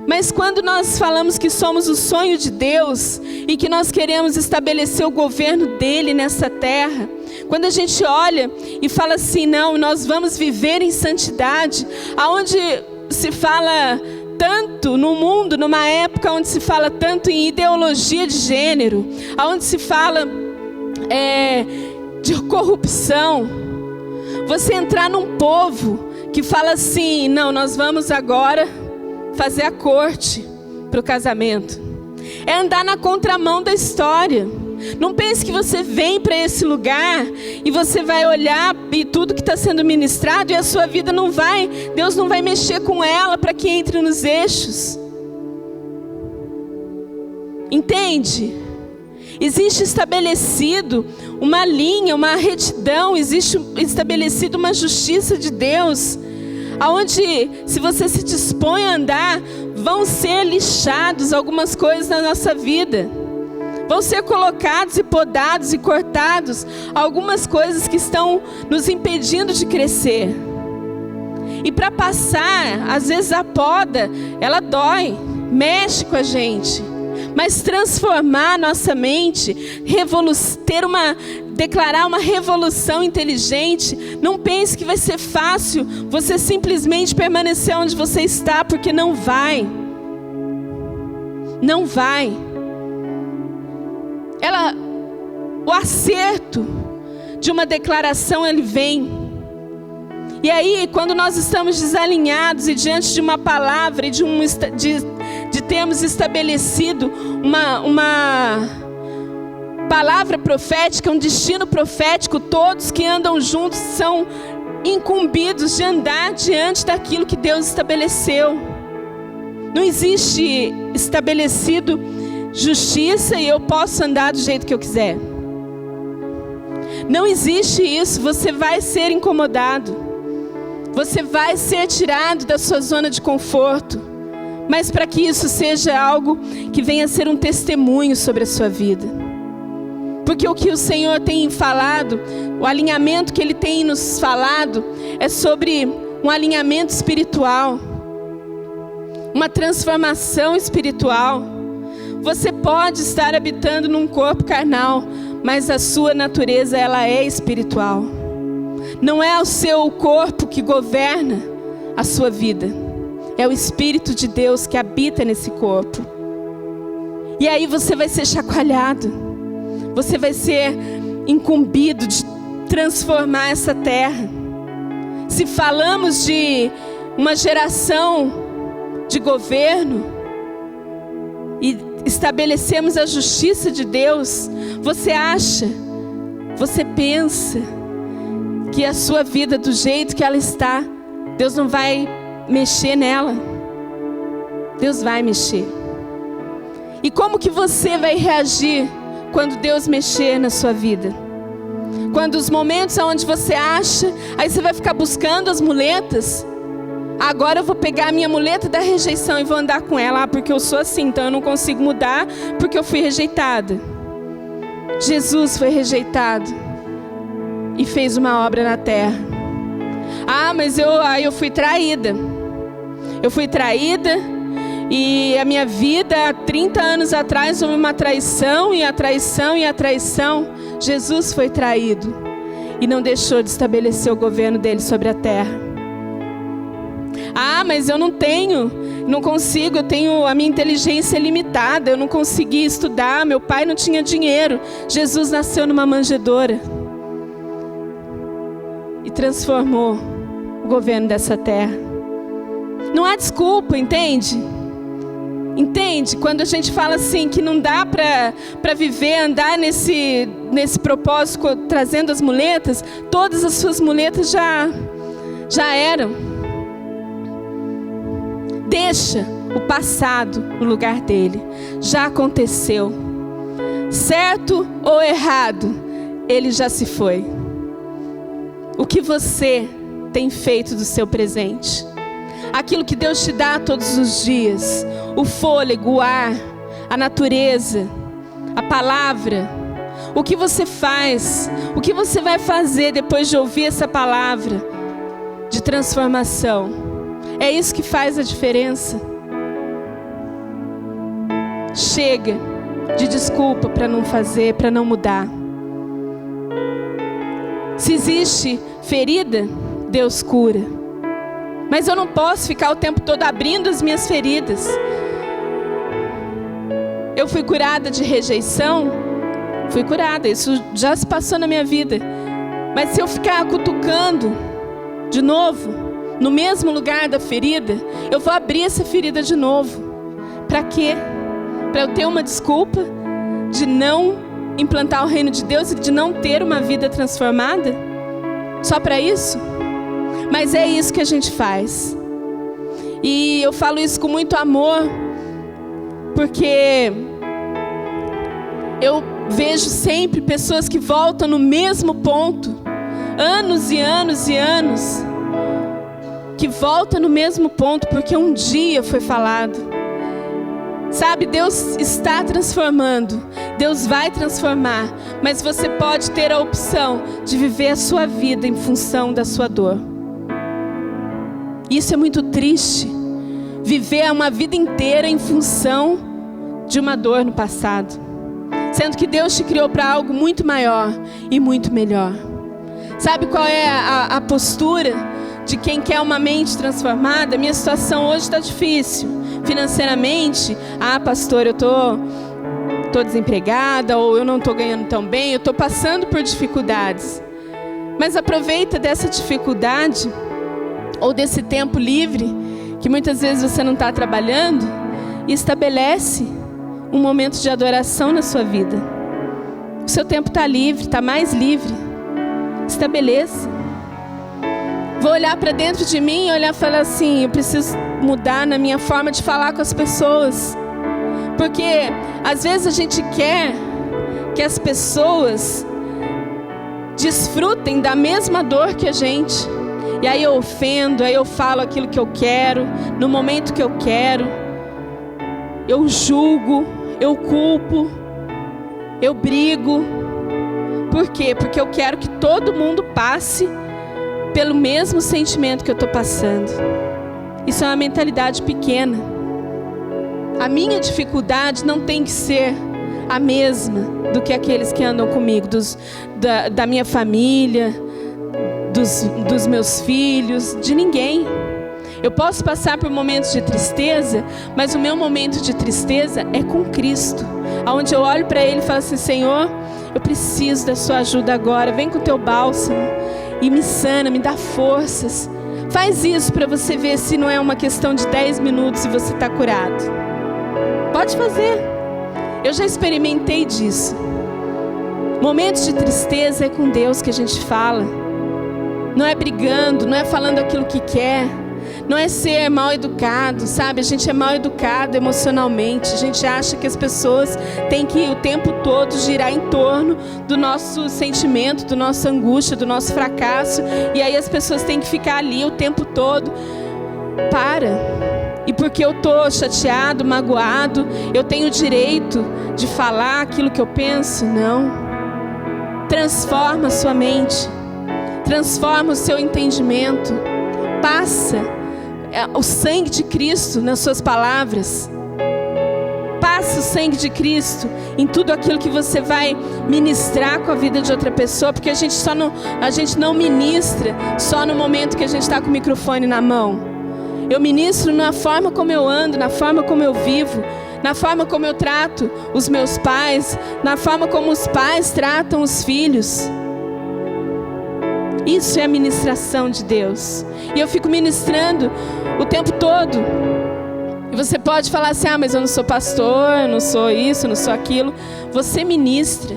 Mas quando nós falamos que somos o sonho de Deus e que nós queremos estabelecer o governo dele nessa terra, quando a gente olha e fala assim, não, nós vamos viver em santidade, aonde se fala tanto no mundo, numa época onde se fala tanto em ideologia de gênero, aonde se fala de corrupção, você entrar num povo que fala assim, não, nós vamos agora fazer a corte para o casamento. É andar na contramão da história. Não pense que você vem para esse lugar e você vai olhar e tudo que está sendo ministrado e a sua vida não vai, Deus não vai mexer com ela para que entre nos eixos. Entende? Existe estabelecido uma linha, uma retidão, existe estabelecido uma justiça de Deus, aonde se você se dispõe a andar, vão ser lixados algumas coisas na nossa vida. Vão ser colocados e podados e cortados algumas coisas que estão nos impedindo de crescer. E para passar, às vezes a poda, ela dói, mexe com a gente. Mas transformar nossa mente, declarar uma revolução inteligente, não pense que vai ser fácil você simplesmente permanecer onde você está, porque não vai. Não vai. O acerto de uma declaração, ele vem. E aí, quando nós estamos desalinhados e diante de uma palavra e de termos estabelecido uma palavra profética, um destino profético, todos que andam juntos são incumbidos de andar diante daquilo que Deus estabeleceu. Não existe estabelecido justiça e eu posso andar do jeito que eu quiser. Não existe isso. Você vai ser incomodado. Você vai ser tirado da sua zona de conforto. Mas para que isso seja algo que venha a ser um testemunho sobre a sua vida. Porque o que o Senhor tem falado, o alinhamento que Ele tem nos falado, é sobre um alinhamento espiritual. Uma transformação espiritual. Você pode estar habitando num corpo carnal, mas a sua natureza, ela é espiritual. Não é o seu corpo que governa a sua vida. É o Espírito de Deus que habita nesse corpo. E aí você vai ser chacoalhado. Você vai ser incumbido de transformar essa terra. Se falamos de uma geração de governo e estabelecemos a justiça de Deus, você pensa que a sua vida do jeito que ela está, Deus não vai mexer nela? Deus vai mexer. E como que você vai reagir quando Deus mexer na sua vida? Quando os momentos onde você acha, aí você vai ficar buscando as muletas. Agora eu vou pegar a minha muleta da rejeição e vou andar com ela. Porque eu sou assim, então eu não consigo mudar porque eu fui rejeitada. Jesus foi rejeitado e fez uma obra na terra. Mas eu fui traída. Eu fui traída e a minha vida há 30 anos atrás houve uma traição e a traição e a traição. Jesus foi traído e não deixou de estabelecer o governo dele sobre a terra. Mas eu não consigo, eu tenho a minha inteligência limitada, eu não consegui estudar, meu pai não tinha dinheiro. Jesus nasceu numa manjedoura e transformou o governo dessa terra. Não há desculpa, entende? Entende? Quando a gente fala assim que não dá para viver, andar nesse propósito, trazendo as muletas, todas as suas muletas já eram. Deixa o passado no lugar dele. Já aconteceu. Certo ou errado, ele já se foi. O que você tem feito do seu presente? Aquilo que Deus te dá todos os dias. O fôlego, o ar, a natureza, a palavra. O que você faz? O que você vai fazer depois de ouvir essa palavra de transformação? É isso que faz a diferença. Chega de desculpa para não fazer, para não mudar. Se existe ferida, Deus cura. Mas eu não posso ficar o tempo todo abrindo as minhas feridas. Eu fui curada de rejeição? Fui curada, isso já se passou na minha vida. Mas se eu ficar cutucando de novo, no mesmo lugar da ferida, eu vou abrir essa ferida de novo. Para quê? Para eu ter uma desculpa de não implantar o reino de Deus e de não ter uma vida transformada? Só para isso? Mas é isso que a gente faz. E eu falo isso com muito amor, porque eu vejo sempre pessoas que voltam no mesmo ponto, anos e anos e anos, que voltam no mesmo ponto, porque um dia foi falado. Sabe, Deus está transformando, Deus vai transformar, mas você pode ter a opção de viver a sua vida em função da sua dor. Isso é muito triste, viver uma vida inteira em função de uma dor no passado, sendo que Deus te criou para algo muito maior e muito melhor. Sabe qual é a postura de quem quer uma mente transformada? Minha situação hoje está difícil. Financeiramente, pastor, eu tô desempregada, ou eu não estou ganhando tão bem, eu estou passando por dificuldades. Mas aproveita dessa dificuldade, ou desse tempo livre, que muitas vezes você não está trabalhando, e estabelece um momento de adoração na sua vida. O seu tempo está livre, está mais livre. Estabeleça. Vou olhar para dentro de mim e olhar e falar assim: eu preciso mudar na minha forma de falar com as pessoas. Porque às vezes a gente quer que as pessoas desfrutem da mesma dor que a gente. E aí eu ofendo, aí eu falo aquilo que eu quero, no momento que eu quero. Eu julgo, eu culpo, eu brigo. Por quê? Porque eu quero que todo mundo passe pelo mesmo sentimento que eu estou passando. Isso é uma mentalidade pequena. A minha dificuldade não tem que ser a mesma do que aqueles que andam comigo, da minha família, dos meus filhos, de ninguém. Eu posso passar por momentos de tristeza, mas o meu momento de tristeza é com Cristo, onde eu olho para Ele e falo assim: Senhor, eu preciso da sua ajuda agora, vem com o teu bálsamo e me sana, me dá forças. Faz isso para você ver se não é uma questão de 10 minutos e você está curado. Pode fazer. Eu já experimentei disso. Momentos de tristeza é com Deus que a gente fala. Não é brigando, não é falando aquilo que quer. Não é ser mal educado, sabe? A gente é mal educado emocionalmente. A gente acha que as pessoas têm que o tempo todo girar em torno do nosso sentimento, do nossa angústia, do nosso fracasso. E aí as pessoas têm que ficar ali o tempo todo. Para. E porque eu estou chateado, magoado, eu tenho o direito de falar aquilo que eu penso? Não. Transforma a sua mente. Transforma o seu entendimento. Passa o sangue de Cristo nas suas palavras. Passa o sangue de Cristo em tudo aquilo que você vai ministrar com a vida de outra pessoa, porque a gente não ministra só no momento que a gente está com o microfone na mão. Eu ministro na forma como eu ando, na forma como eu vivo, na forma como eu trato os meus pais, na forma como os pais tratam os filhos. Isso é a ministração de Deus. E eu fico ministrando o tempo todo. E você pode falar assim: mas eu não sou pastor, eu não sou isso, eu não sou aquilo. Você ministra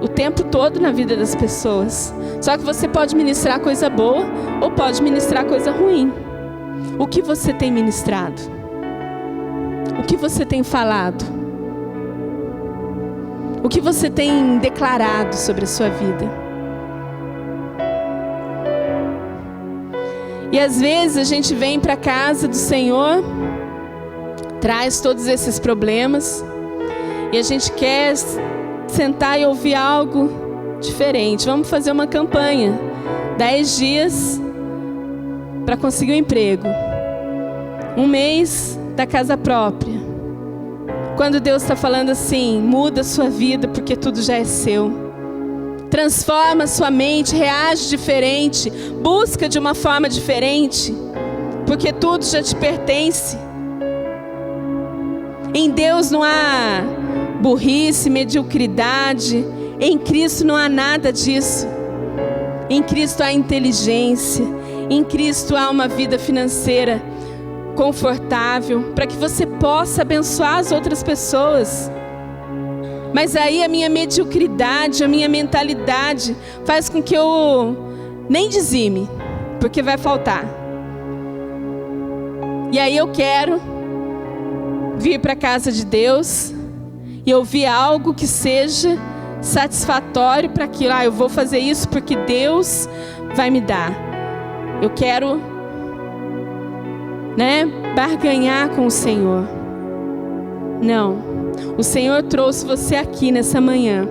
o tempo todo na vida das pessoas. Só que você pode ministrar coisa boa ou pode ministrar coisa ruim. O que você tem ministrado? O que você tem falado? O que você tem declarado sobre a sua vida? E às vezes a gente vem para a casa do Senhor, traz todos esses problemas, e a gente quer sentar e ouvir algo diferente. Vamos fazer uma campanha, 10 dias para conseguir um emprego, 1 mês da casa própria. Quando Deus está falando assim: muda a sua vida porque tudo já é seu. Transforma a sua mente, reage diferente, busca de uma forma diferente, porque tudo já te pertence. Em Deus não há burrice, mediocridade. Em Cristo não há nada disso. Em Cristo há inteligência. Em Cristo há uma vida financeira confortável, para que você possa abençoar as outras pessoas. Mas aí a minha mediocridade, a minha mentalidade faz com que eu nem dizime, porque vai faltar. E aí eu quero vir para a casa de Deus e ouvir algo que seja satisfatório para aquilo. Eu vou fazer isso porque Deus vai me dar. Eu quero, barganhar com o Senhor. Não. O Senhor trouxe você aqui nessa manhã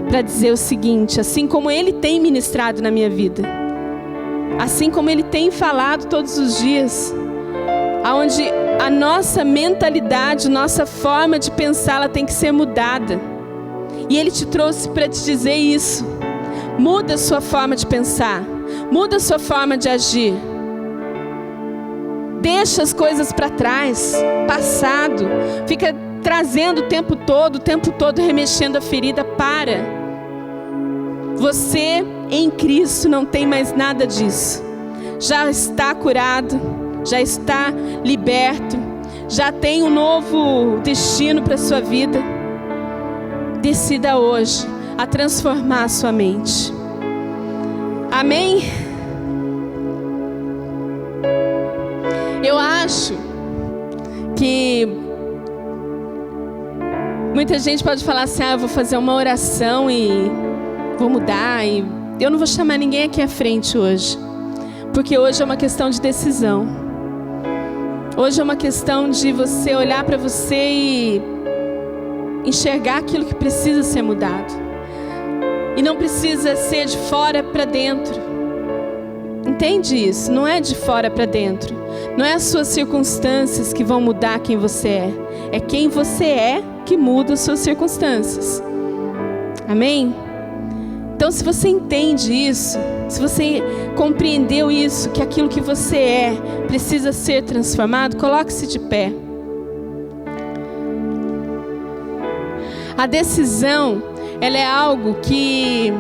para dizer o seguinte: assim como Ele tem ministrado na minha vida, assim como Ele tem falado todos os dias, aonde a nossa mentalidade, nossa forma de pensar, ela tem que ser mudada. E Ele te trouxe para te dizer isso. Muda a sua forma de pensar, muda a sua forma de agir. Deixa as coisas para trás, passado, fica trazendo o tempo todo remexendo a ferida. Para. Você em Cristo não tem mais nada disso. Já está curado, já está liberto, já tem um novo destino para a sua vida. Decida hoje a transformar a sua mente. Amém? Eu acho que muita gente pode falar assim: eu vou fazer uma oração e vou mudar. E eu não vou chamar ninguém aqui à frente hoje, porque hoje é uma questão de decisão. Hoje é uma questão de você olhar para você e enxergar aquilo que precisa ser mudado. E não precisa ser de fora para dentro. Entende isso? Não é de fora para dentro. Não é as suas circunstâncias que vão mudar quem você é. É quem você é que muda as suas circunstâncias. Amém? Então, se você entende isso, se você compreendeu isso, que aquilo que você é precisa ser transformado, coloque-se de pé. A decisão, ela é algo que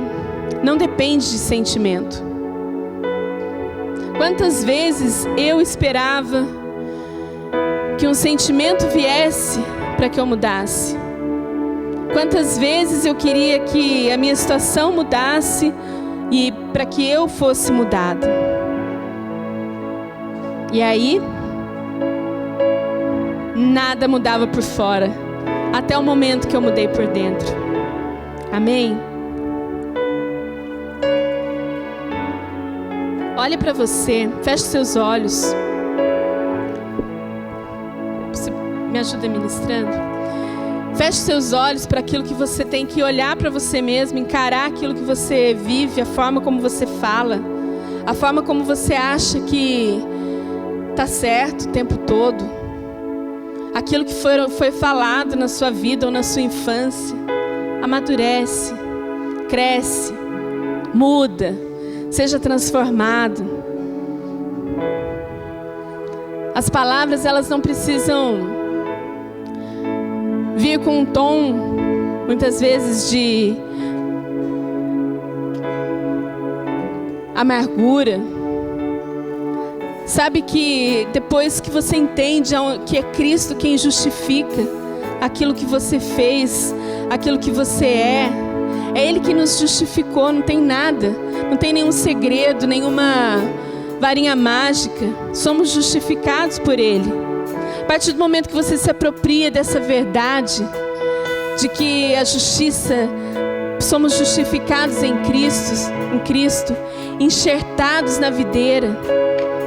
não depende de sentimento. Quantas vezes eu esperava que um sentimento viesse para que eu mudasse? Quantas vezes eu queria que a minha situação mudasse e para que eu fosse mudada? E aí, nada mudava por fora, até o momento que eu mudei por dentro. Amém? Olhe para você, feche seus olhos. Você me ajuda ministrando? Feche seus olhos para aquilo que você tem que olhar para você mesmo, encarar aquilo que você vive, a forma como você fala, a forma como você acha que está certo o tempo todo. Aquilo que foi falado na sua vida ou na sua infância. Amadurece, cresce, muda, seja transformado. As palavras, elas não precisam vir com um tom, muitas vezes, de amargura. Sabe que depois que você entende que é Cristo quem justifica aquilo que você fez, aquilo que você é Ele que nos justificou, não tem nada, não tem nenhum segredo, nenhuma varinha mágica. Somos justificados por Ele. A partir do momento que você se apropria dessa verdade, de que a justiça, somos justificados em Cristo, enxertados na videira,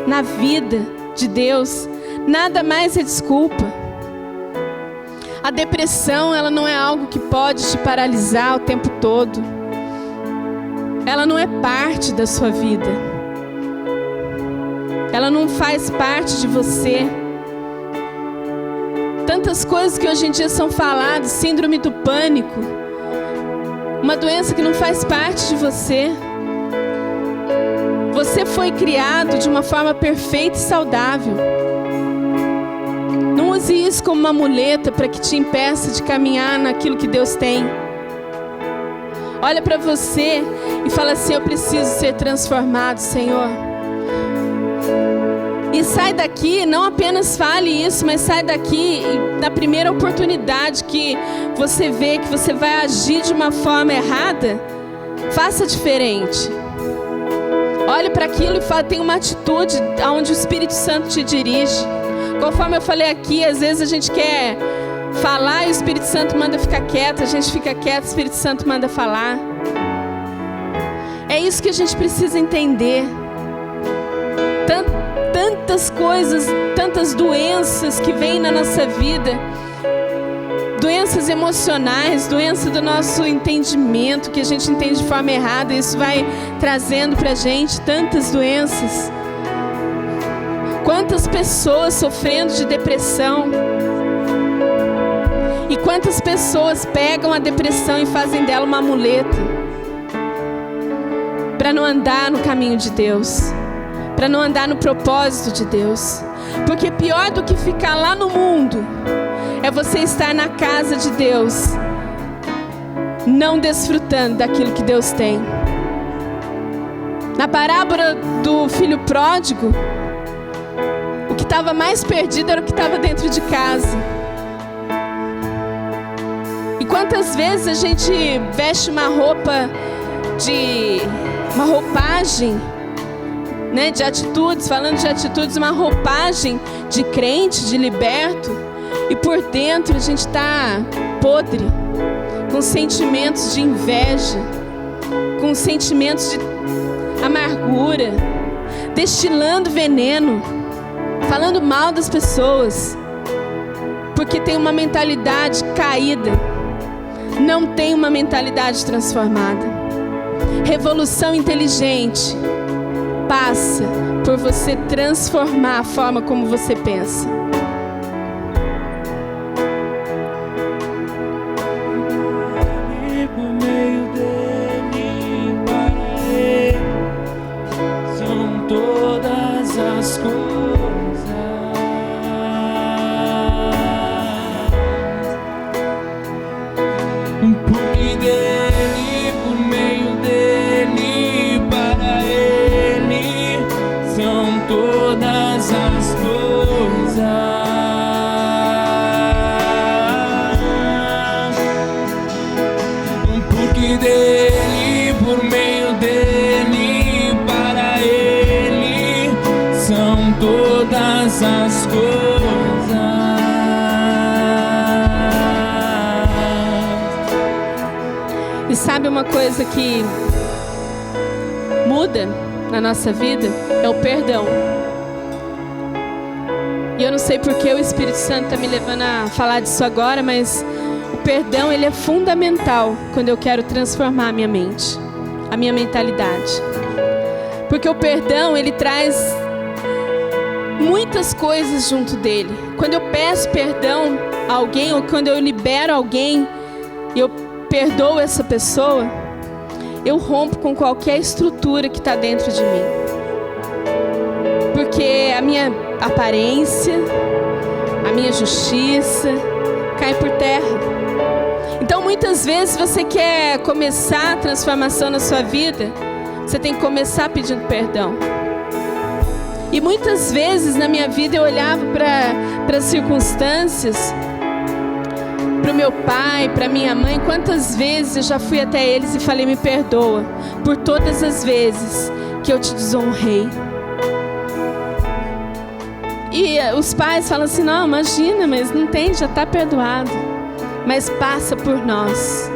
na vida de Deus, nada mais é desculpa. A depressão, ela não é algo que pode te paralisar o tempo todo. Ela não é parte da sua vida. Ela não faz parte de você. Tantas coisas que hoje em dia são faladas, síndrome do pânico, uma doença que não faz parte de você. Você foi criado de uma forma perfeita e saudável. Não use isso como uma muleta para que te impeça de caminhar naquilo que Deus tem. Olha para você e fala assim: eu preciso ser transformado, Senhor. E sai daqui, não apenas fale isso, mas sai daqui e na primeira oportunidade que você vê que você vai agir de uma forma errada, faça diferente. Olhe para aquilo e tenha uma atitude onde o Espírito Santo te dirige. Conforme eu falei aqui, às vezes a gente quer falar e o Espírito Santo manda ficar quieto, a gente fica quieto, o Espírito Santo manda falar. É isso que a gente precisa entender. Tantas coisas, tantas doenças que vêm na nossa vida, doenças emocionais, doença do nosso entendimento, que a gente entende de forma errada, isso vai trazendo pra gente tantas doenças. Quantas pessoas sofrendo de depressão, e quantas pessoas pegam a depressão e fazem dela uma muleta para não andar no caminho de Deus, para não andar no propósito de Deus. Porque pior do que ficar lá no mundo é você estar na casa de Deus, não desfrutando daquilo que Deus tem. Na parábola do filho pródigo, o que estava mais perdido era o que estava dentro de casa. E quantas vezes a gente veste uma roupagem, né, de atitudes, falando de atitudes, uma roupagem de crente, de liberto, e por dentro a gente está podre, com sentimentos de inveja, com sentimentos de amargura, destilando veneno, falando mal das pessoas, porque tem uma mentalidade caída, não tem uma mentalidade transformada. Revolução inteligente passa por você transformar a forma como você pensa. E por meio dele, para ele, são todas as coisas. Porque dele, por meio dele, para ele, são todas as coisas. Porque dele, por meio dele, para ele, são todas as coisas. E sabe uma coisa que muda na nossa vida? É o perdão. E eu não sei porque o Espírito Santo está me levando a falar disso agora, mas o perdão, ele é fundamental quando eu quero transformar a minha mente, a minha mentalidade. Porque o perdão, ele traz muitas coisas junto dele. Quando eu peço perdão a alguém, ou quando eu libero alguém e eu perdoo essa pessoa, eu rompo com qualquer estrutura que está dentro de mim. Porque a minha aparência, a minha justiça cai por terra. Então muitas vezes você quer começar a transformação na sua vida, você tem que começar pedindo perdão. E muitas vezes na minha vida eu olhava para as circunstâncias, para o meu pai, para minha mãe. Quantas vezes eu já fui até eles e falei: me perdoa por todas as vezes que eu te desonrei. E os pais falam assim: não, imagina, mas não tem, já está perdoado. Mas passa por nós,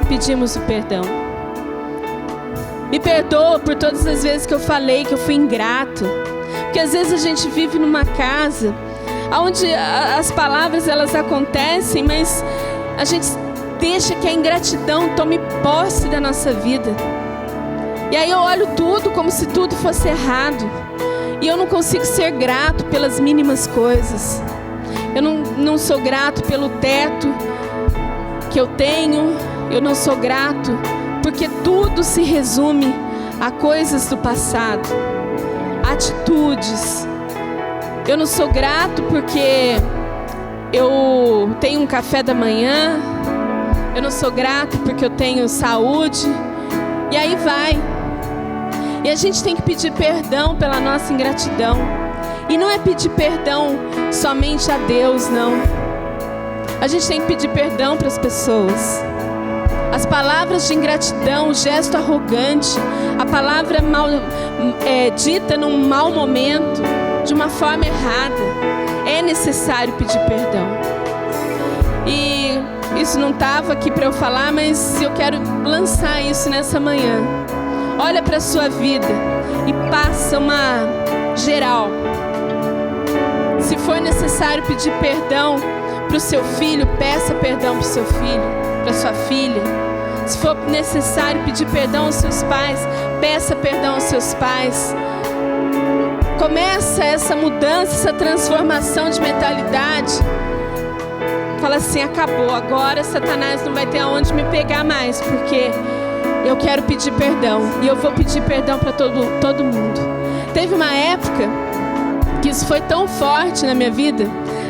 pedimos o perdão. Me perdoa por todas as vezes que eu falei que eu fui ingrato. Porque às vezes a gente vive numa casa onde as palavras elas acontecem, mas a gente deixa que a ingratidão tome posse da nossa vida. E aí eu olho tudo como se tudo fosse errado. E eu não consigo ser grato pelas mínimas coisas. Eu não sou grato pelo teto que eu tenho. Eu não sou grato porque tudo se resume a coisas do passado, atitudes. Eu não sou grato porque eu tenho um café da manhã. Eu não sou grato porque eu tenho saúde. E aí vai. E a gente tem que pedir perdão pela nossa ingratidão. E não é pedir perdão somente a Deus, não. A gente tem que pedir perdão para as pessoas. As palavras de ingratidão, o gesto arrogante, a palavra dita num mau momento, de uma forma errada, é necessário pedir perdão. E isso não estava aqui para eu falar, mas eu quero lançar isso nessa manhã. Olha para a sua vida e passa uma geral. Se for necessário pedir perdão para o seu filho, peça perdão para o seu filho, para sua filha. Se for necessário pedir perdão aos seus pais, peça perdão aos seus pais. Começa essa mudança, essa transformação de mentalidade. Fala assim: acabou, agora Satanás não vai ter aonde me pegar mais, porque eu quero pedir perdão. E eu vou pedir perdão para todo mundo. Teve uma época que isso foi tão forte na minha vida,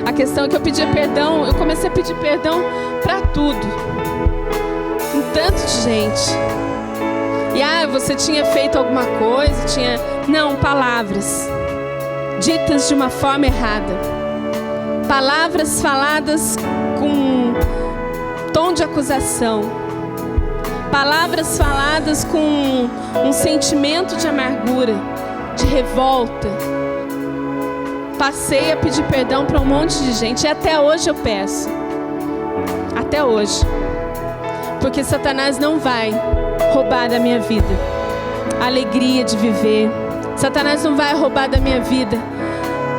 a questão que eu pedia perdão, eu comecei a pedir perdão para tudo, um tanto de gente. E você tinha feito alguma coisa, não, palavras ditas de uma forma errada, palavras faladas com tom de acusação, palavras faladas com um sentimento de amargura, de revolta. Passei a pedir perdão para um monte de gente, e até hoje eu peço. Até hoje. Porque Satanás não vai roubar da minha vida a alegria de viver. Satanás não vai roubar da minha vida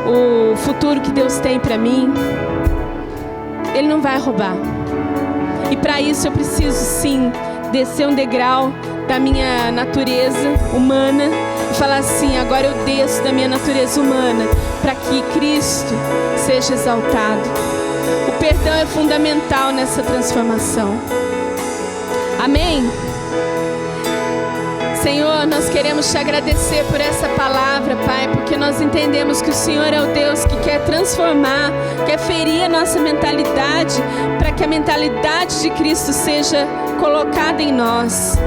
o futuro que Deus tem para mim. Ele não vai roubar. E para isso eu preciso sim descer um degrau da minha natureza humana e falar assim: agora eu desço da minha natureza humana para que Cristo seja exaltado. O perdão é fundamental nessa transformação. Amém? Senhor, nós queremos te agradecer por essa palavra, Pai, porque nós entendemos que o Senhor é o Deus que quer transformar, quer ferir a nossa mentalidade, para que a mentalidade de Cristo seja colocada em nós.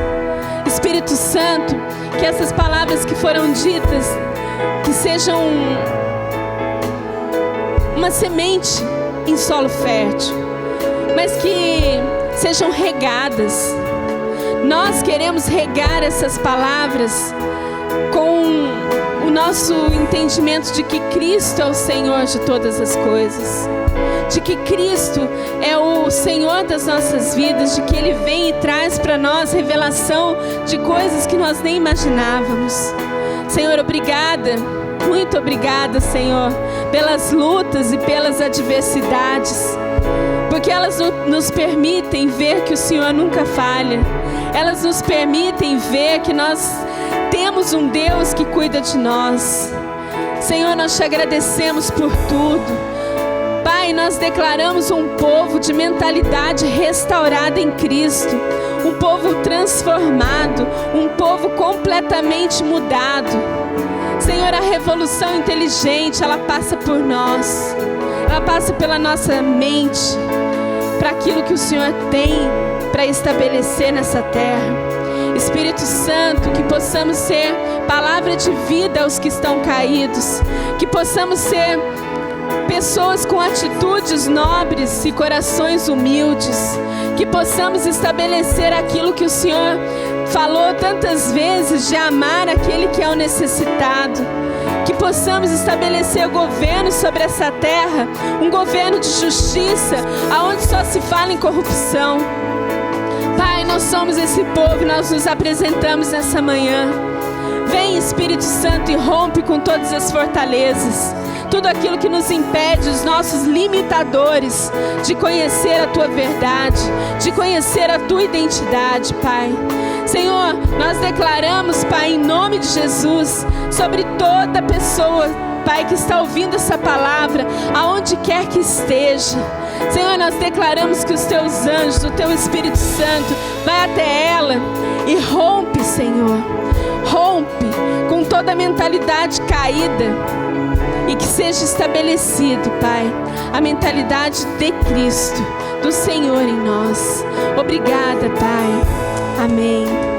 Espírito Santo, que essas palavras que foram ditas, que sejam uma semente em solo fértil, mas que sejam regadas. Nós queremos regar essas palavras com o nosso entendimento de que Cristo é o Senhor de todas as coisas, de que Cristo é o Senhor das nossas vidas, de que Ele vem e traz para nós revelação de coisas que nós nem imaginávamos. Senhor, obrigada, muito obrigada, Senhor, pelas lutas e pelas adversidades, porque elas nos permitem ver que o Senhor nunca falha. Elas nos permitem ver que nós temos um Deus que cuida de nós. Senhor, nós te agradecemos por tudo. Pai, nós declaramos um povo de mentalidade restaurada em Cristo, um povo transformado, um povo completamente mudado. Senhor, a revolução inteligente, ela passa por nós, ela passa pela nossa mente, para aquilo que o Senhor tem para estabelecer nessa terra. Espírito Santo, que possamos ser palavra de vida aos que estão caídos, que possamos ser pessoas com atitudes nobres e corações humildes, que possamos estabelecer aquilo que o Senhor falou tantas vezes, de amar aquele que é o necessitado, que possamos estabelecer governo sobre essa terra, um governo de justiça, aonde só se fala em corrupção. Pai, nós somos esse povo, nós nos apresentamos nessa manhã. Vem, Espírito Santo, e rompe com todas as fortalezas, tudo aquilo que nos impede, os nossos limitadores, de conhecer a Tua verdade, de conhecer a Tua identidade, Pai. Senhor, nós declaramos, Pai, em nome de Jesus, sobre toda pessoa, Pai, que está ouvindo essa palavra, aonde quer que esteja. Senhor, nós declaramos que os Teus anjos, o Teu Espírito Santo, vai até ela e rompe, Senhor. Rompe com toda a mentalidade caída e que seja estabelecido, Pai, a mentalidade de Cristo, do Senhor em nós. Obrigada, Pai. Amém.